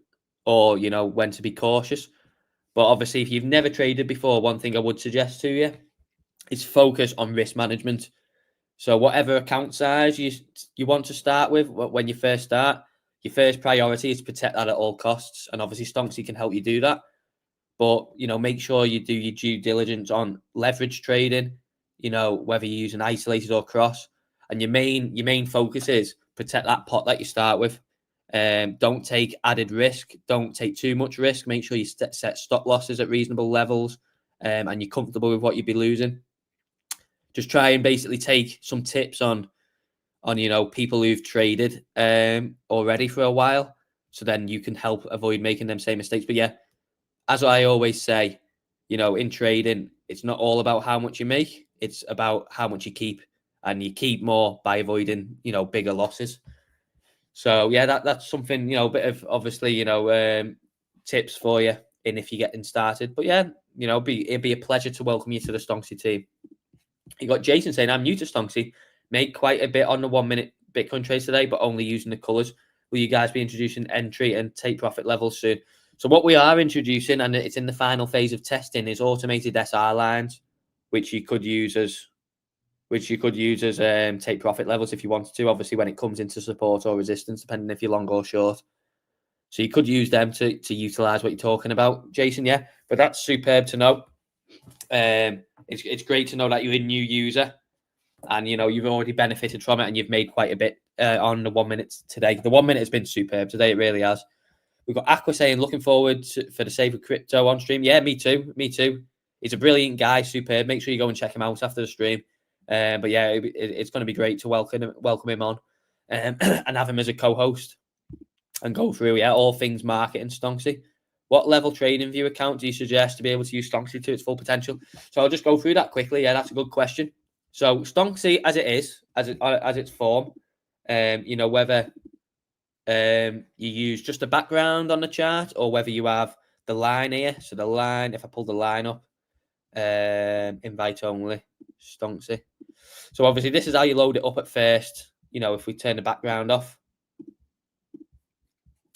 or, when to be cautious. But obviously, if you've never traded before, one thing I would suggest to you is focus on risk management. So whatever account size you want to start with when you first start, your first priority is to protect that at all costs. And obviously, Stonksy can help you do that. But, make sure you do your due diligence on leverage trading, whether you're using isolated or cross. And your main focus is protect that pot that you start with. Don't take added risk. Don't take too much risk. Make sure you set stop losses at reasonable levels and you're comfortable with what you'd be losing. Just try and basically take some tips on people who've traded already for a while. So then you can help avoid making them same mistakes. But yeah, as I always say, in trading, it's not all about how much you make. It's about how much you keep. And you keep more by avoiding, bigger losses. So yeah, that's something, a bit of obviously, tips for you in if you're getting started. But yeah, it'd be a pleasure to welcome you to the Stonksy team. You got Jason saying, I'm new to Stonksy, make quite a bit on the 1 minute Bitcoin trades today, but only using the colors. Will you guys be introducing entry and take profit levels soon? So what we are introducing, and it's in the final phase of testing, is automated SR lines, which you could use as take profit levels if you wanted to, obviously when it comes into support or resistance, depending if you're long or short. So you could use them to utilize what you're talking about, Jason. Yeah, but that's superb to know. It's great to know that you're a new user and you've already benefited from it and you've made quite a bit on the 1 minute today. The 1 minute has been superb today, it really has. We've got Aqua saying, looking forward for the Save with Crypto on stream. Yeah, me too. He's a brilliant guy, superb. Make sure you go and check him out after the stream. But yeah, it's going to be great to welcome him on and have him as a co-host and go through all things market and Stonksy. What level trading view account do you suggest to be able to use Stonksy to its full potential? So I'll just go through that quickly. Yeah, that's a good question. So Stonksy as it is, as its form, whether you use just a background on the chart or whether you have the line here. So the line, if I pull the line up, invite only, Stonksy. So obviously this is how you load it up at first. If we turn the background off.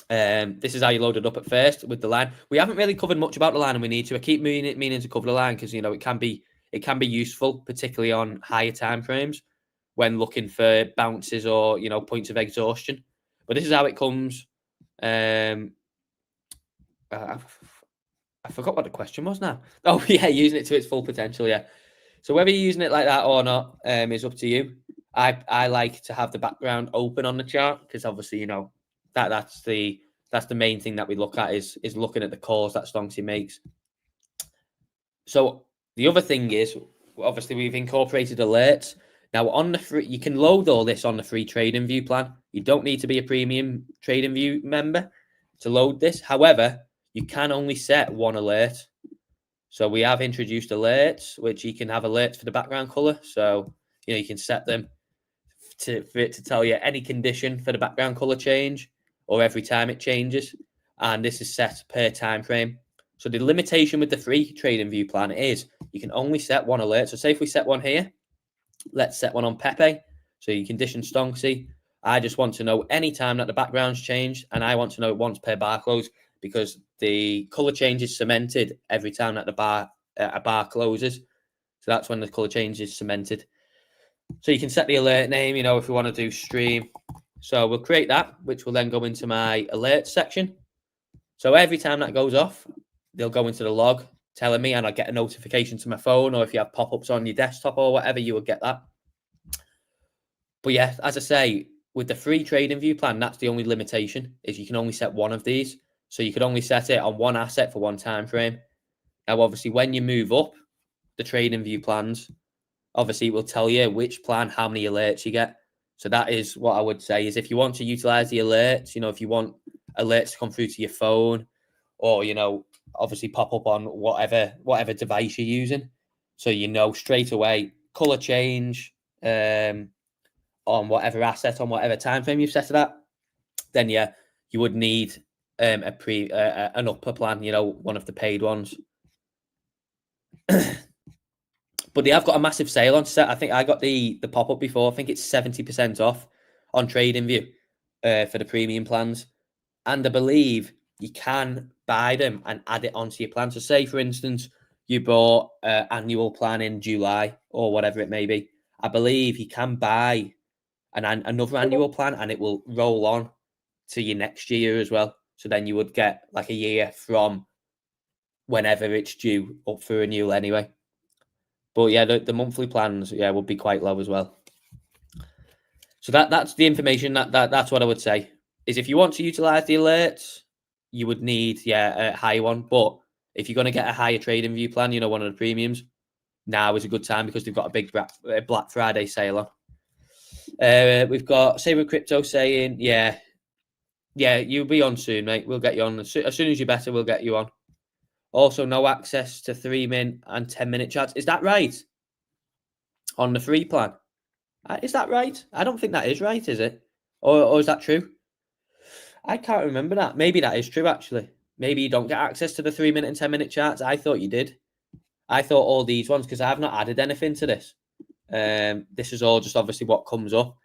This is how you load it up at first with the line. We haven't really covered much about the line and we need to. I keep meaning to cover the line because, it can be useful, particularly on higher time frames when looking for bounces or, points of exhaustion. But this is how it comes. I forgot what the question was now. Oh, yeah, using it to its full potential, yeah. So whether you're using it like that or not is up to you. I like to have the background open on the chart because obviously, that's the main thing that we look at is looking at the calls that Stonksy makes. So The other thing is, obviously, we've incorporated alerts. Now, on the free, you can load all this on the free Trading View plan. You don't need to be a premium Trading View member to load this. However, you can only set one alert. So we have introduced alerts, which you can have alerts for the background color. So, you can set them for it to tell you any condition for the background color change or every time it changes. And this is set per time frame. So the limitation with the free Trading View plan is you can only set one alert. So say if we set one here, let's set one on Pepe. So you condition Stonksy. I just want to know any time that the background's changed, and I want to know it once per bar close because the color change is cemented every time that a bar closes. So that's when the color change is cemented. So you can set the alert name, if we want to do stream. So we'll create that, which will then go into my alert section. So every time that goes off, they'll go into the log telling me, and I get a notification to my phone, or if you have pop-ups on your desktop or whatever, you will get that. But yeah, as I say, with the free Trading View plan, that's the only limitation, is you can only set one of these. So you could only set it on one asset for one time frame. Now, obviously, when you move up the Trading View plans, obviously it will tell you which plan, how many alerts you get. So that is what I would say is if you want to utilize the alerts, if you want alerts to come through to your phone or, obviously pop up on whatever device you're using. So, straight away, color change on whatever asset, on whatever time frame you've set it at, then yeah, you would need an upper plan, one of the paid ones. But they have got a massive sale on set. I think I got the pop-up before. I think it's 70% off on Trading View for the premium plans. And I believe you can buy them and add it onto your plan. So say, for instance, you bought an annual plan in July or whatever it may be. I believe you can buy another annual plan and it will roll on to your next year as well. So then you would get like a year from whenever it's due up for renewal anyway. But yeah, the monthly plans, would be quite low as well. So that's the information. That's what I would say. Is if you want to utilize the alerts, you would need a higher one. But if you're going to get a higher Trading View plan, one of the premiums, now is a good time because they've got a big Black Friday sale on. We've got Saber Crypto saying, yeah, you'll be on soon, mate. We'll get you on as soon as you're better. We'll get you on. Also, no access to 3-minute and 10-minute chats. Is that right? On the free plan? Is that right? I don't think that is right, is it? Or is that true? I can't remember that. Maybe that is true, actually. Maybe you don't get access to the 3-minute and 10-minute chats. I thought you did. I thought all these ones, because I've not added anything to this. This is all just obviously what comes up.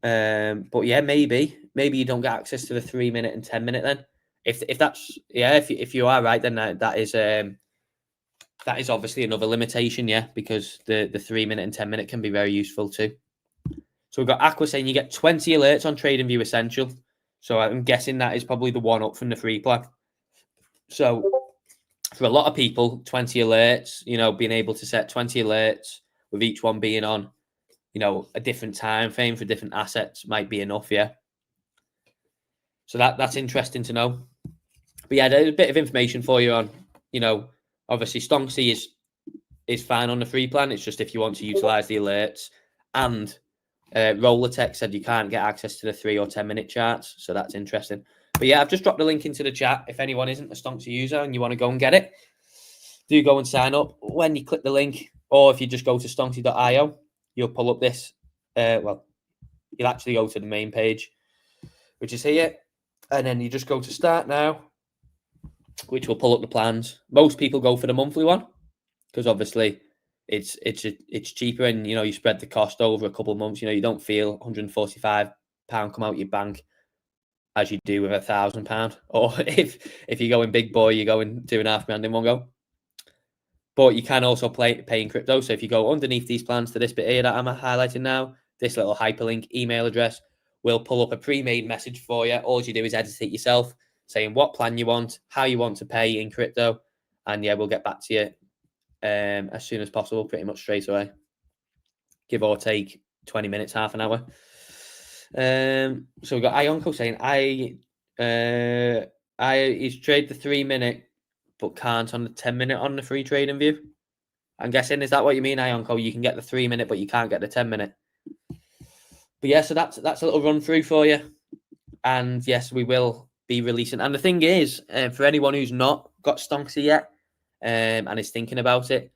But yeah, maybe you don't get access to the 3-minute and 10-minute then. If that's if you are right, then that is obviously another limitation, because the 3-minute and 10-minute can be very useful too. So we've got Aqua saying you get 20 alerts on Trading View Essential. So I'm guessing that is probably the one up from the free plan. So for a lot of people, 20 alerts, being able to set 20 alerts with each one being on, a different time frame for different assets might be enough, So that's interesting to know. But yeah, there's a bit of information for you on, obviously Stonksy is fine on the free plan. It's just if you want to utilize the alerts. And Rollertech said you can't get access to the 3 or 10-minute charts. So that's interesting. But yeah, I've just dropped the link into the chat. If anyone isn't a Stonksy user and you want to go and get it, do go and sign up. When you click the link, or if you just go to stonksy.io, you'll pull up this. You'll actually go to the main page, which is here. And then you just go to start now, which will pull up the plans. Most people go for the monthly one because obviously it's cheaper and you spread the cost over a couple of months. You don't feel £145 come out your bank as you do with £1,000. Or if you're going big boy, you're going £2.5 in one go. But you can also pay in crypto. So if you go underneath these plans to this bit here that I'm highlighting now, this little hyperlink email address will pull up a pre-made message for you. All you do is edit it yourself, saying what plan you want, how you want to pay in crypto. And we'll get back to you as soon as possible, pretty much straight away. Give or take 20 minutes, half an hour. So we've got Ionko saying, he's trade the 3-minute, but can't on the 10-minute on the free Trading View. I'm guessing, is that what you mean, Ionco? You can get the 3 minute, but you can't get the 10 minute. But yeah, so that's a little run through for you. And yes, we will be releasing. And the thing is, for anyone who's not got Stonksy yet and is thinking about it,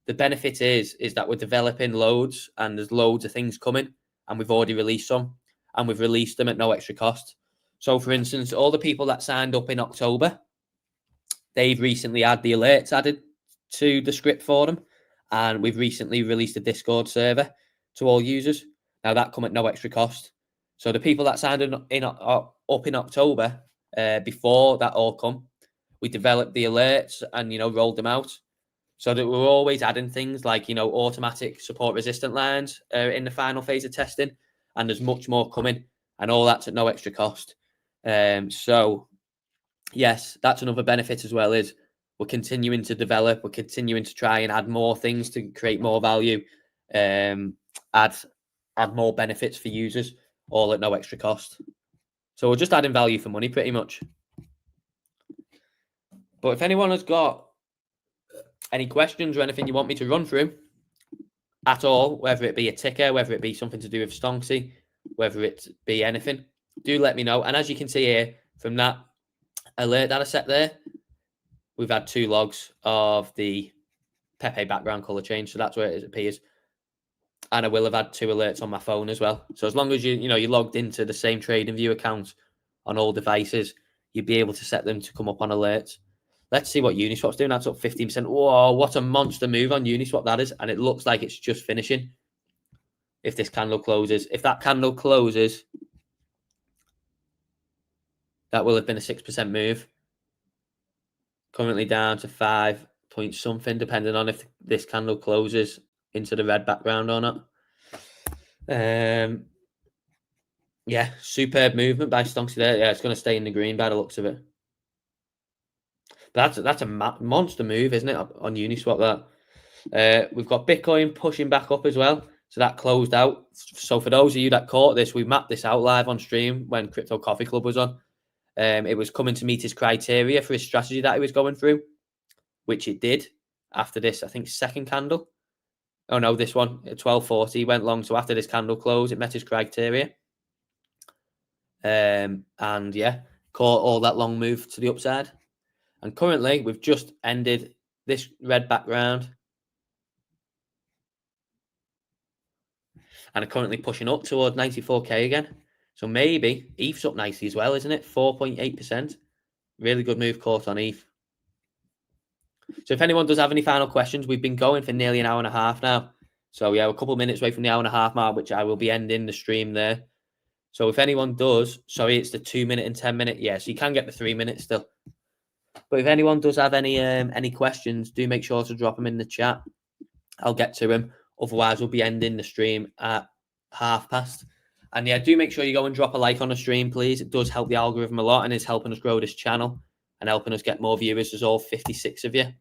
the benefit is that we're developing loads and there's loads of things coming, and we've already released some, and we've released them at no extra cost. So, for instance, all the people that signed up in October, they've recently had the alerts added to the script for them, and we've recently released a Discord server to all users. Now that come at no extra cost. So the people that signed up in October, before that all come, we developed the alerts and rolled them out, so that we're always adding things like automatic support resistant lines in the final phase of testing, and there's much more coming, and all that's at no extra cost. So yes, that's another benefit as well, is we're continuing to develop, we're continuing to try and add more things to create more value, add more benefits for users, all at no extra cost. So we're just adding value for money pretty much. But if anyone has got any questions or anything you want me to run through at all, whether it be a ticker, whether it be something to do with Stonksy, whether it be anything, do let me know. And as you can see here from that alert that I set there, we've had 2 logs of the Pepe background color change, so that's where it appears. And I will have had 2 alerts on my phone as well. So as long as you're logged into the same TradingView account on all devices, you'll be able to set them to come up on alerts. Let's see what Uniswap's doing. That's up 15%. Whoa, what a monster move on Uniswap that is. And it looks like it's just finishing. If this candle closes. If that candle closes, that will have been a 6% move. Currently down to 5 point something, depending on if this candle closes into the red background or not. Yeah, superb movement by Stonksy there. Yeah, it's going to stay in the green by the looks of it. But that's a monster move, isn't it, on Uniswap? That we've got Bitcoin pushing back up as well, so that closed out. So for those of you that caught this, we mapped this out live on stream when Crypto Coffee Club was on. It was coming to meet his criteria for his strategy that he was going through, which it did after this, I think, second candle. Oh no, this one at 12:40 went long. So after this candle closed, it met his criteria. And yeah, caught all that long move to the upside. And currently, we've just ended this red background and are currently pushing up towards 94k again. So maybe ETH's up nicely as well, isn't it? 4.8%. Really good move caught on ETH. So if anyone does have any final questions, we've been going for nearly an hour and a half now. So yeah, we're a couple of minutes away from the hour and a half mark, which I will be ending the stream there. So if anyone does, sorry, it's the 2 minute and 10 minute. Yeah, so you can get the 3 minutes still. But if anyone does have any questions, do make sure to drop them in the chat. I'll get to them. Otherwise, we'll be ending the stream at past. And yeah, do make sure you go and drop a like on the stream, please. It does help the algorithm a lot and is helping us grow this channel and helping us get more viewers. There's all 56 of you.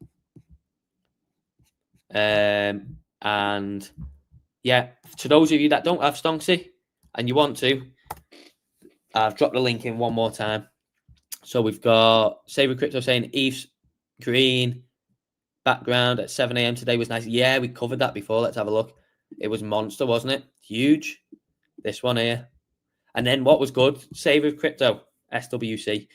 And yeah, to those of you that don't have Stonksy and you want to, I've dropped the link in one more time. So we've got Saver Crypto saying ETH's green background at 7 a.m. today was nice. Yeah, we covered that before. Let's have a look. It was monster, wasn't it? Huge. This one here. And then what was good? Saver Crypto, SWC.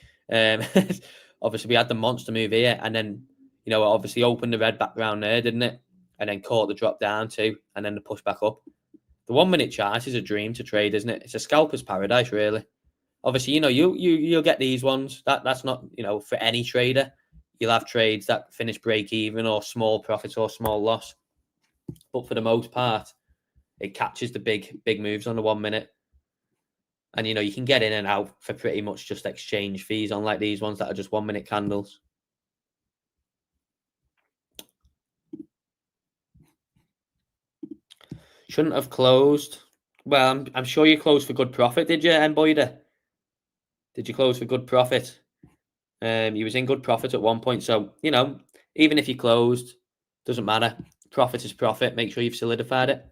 Obviously, we had the monster move here. And then, it obviously opened the red background there, didn't it? And then caught the drop down too. And then the push back up. The 1 minute chart is a dream to trade, isn't it? It's a scalper's paradise, really. Obviously, you'll get these ones. That's not, for any trader. You'll have trades that finish break even or small profits or small loss. But for the most part, it catches the big moves on the 1 minute. And, you can get in and out for pretty much just exchange fees, unlike these ones that are just 1 minute candles. Shouldn't have closed. Well, I'm sure you closed for good profit, did you, Emboider? Did you close for good profit? You was in good profit at one point. So, even if you closed, doesn't matter. Profit is profit. Make sure you've solidified it.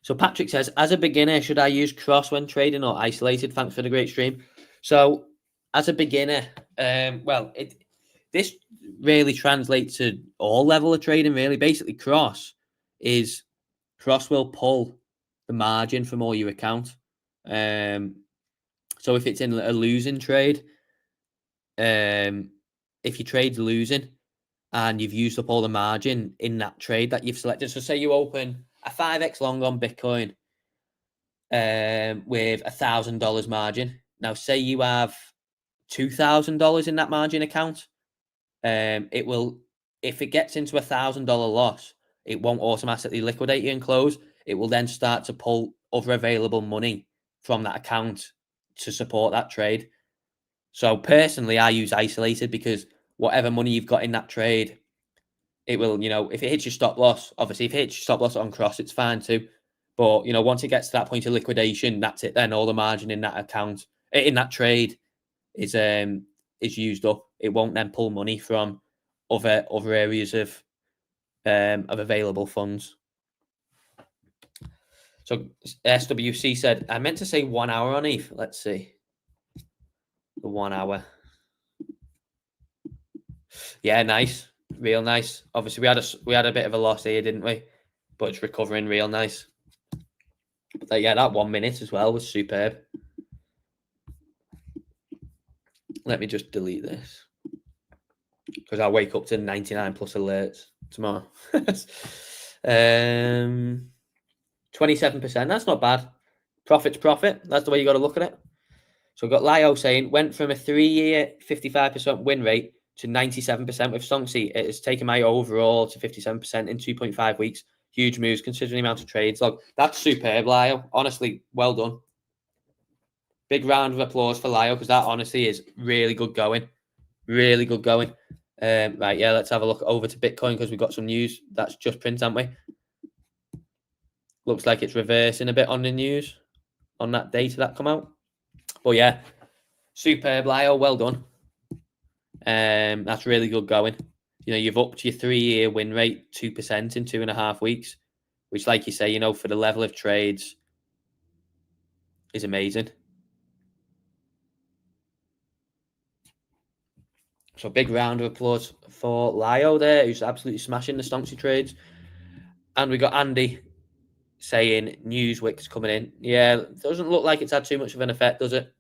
So Patrick says, as a beginner, should I use cross when trading or isolated? Thanks for the great stream. So as a beginner, well, this really translates to all level of trading, really. Basically, cross will pull the margin from all your account. So if it's in a losing trade, if your trade's losing and you've used up all the margin in that trade that you've selected, so say you open a 5x long on Bitcoin with $1,000 margin. Now, say you have $2,000 in that margin account, it will, if it gets into $1,000 loss, it won't automatically liquidate you and close. It will then start to pull other available money from that account to support that trade. So personally, I use isolated because whatever money you've got in that trade, it will, if it hits your stop loss, obviously if it hits your stop loss on cross, it's fine too. But, once it gets to that point of liquidation, that's it. Then all the margin in that account, in that trade is used up. It won't then pull money from other areas of available funds. So SWC said, I meant to say 1 hour on ETH. Let's see. The 1 hour. Yeah, nice. Real nice. Obviously, we had a bit of a loss here, didn't we? But it's recovering real nice. But yeah, that 1 minute as well was superb. Let me just delete this because I'll wake up to 99 plus alerts tomorrow. 27%. That's not bad. Profit's profit. That's the way you got to look at it. So we've got Lio saying, went from a 3-year 55% win rate to 97% with Stonksy. It has taken my overall to 57% in 2.5 weeks. Huge moves considering the amount of trades. Look, that's superb, Lio. Honestly, well done. Big round of applause for Lio because that honestly is really good going. Really good going. Right, yeah, let's have a look over to Bitcoin because we've got some news that's just print, haven't we? Looks like it's reversing a bit on the news on that data that come out. But yeah, superb, Lio. Well done. That's really good going. You've upped your 3-year win rate 2% in 2.5 weeks, which, like you say, for the level of trades is amazing. So big round of applause for Lio there, who's absolutely smashing the Stonksy trades. And we got Andy saying Newswick's coming in. Yeah, doesn't look like it's had too much of an effect, does it?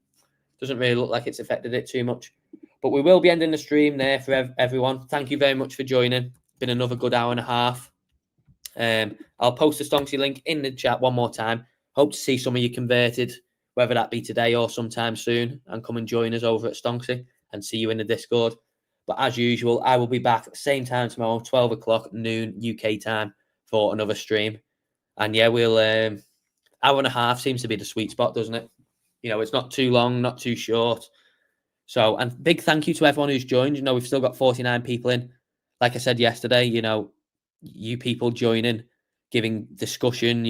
Doesn't really look like it's affected it too much. But we will be ending the stream there for everyone. Thank you very much for joining. Been another good hour and a half. I'll post the Stonksy link in the chat one more time. Hope to see some of you converted, whether that be today or sometime soon, and come and join us over at Stonksy and see you in the Discord. But as usual, I will be back at the same time tomorrow, 12 o'clock noon UK time for another stream. And yeah, we'll hour and a half seems to be the sweet spot, doesn't it? It's not too long, not too short. So, and big thank you to everyone who's joined. We've still got 49 people in. Like I said yesterday, you people joining, giving discussion,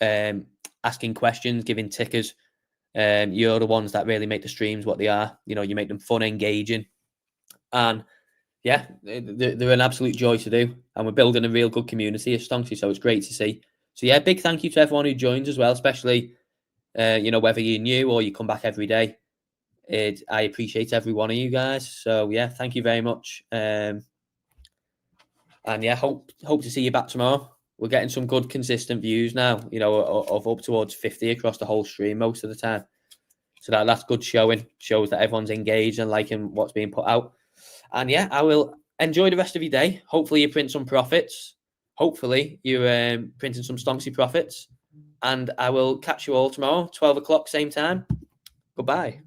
asking questions, giving tickers. You're the ones that really make the streams what they are. You make them fun, engaging. And yeah, they're an absolute joy to do. And we're building a real good community at Stonksy, so it's great to see. So yeah, big thank you to everyone who joins as well, especially, whether you're new or you come back every day. I appreciate every one of you guys. So yeah, thank you very much. And yeah, hope to see you back tomorrow. We're getting some good consistent views now, of up towards 50 across the whole stream most of the time. So that's good showing. Shows that everyone's engaged and liking what's being put out. And yeah, I will enjoy the rest of your day. Hopefully you print some profits. Hopefully you're printing some Stonksy profits. And I will catch you all tomorrow, 12 o'clock, same time. Goodbye.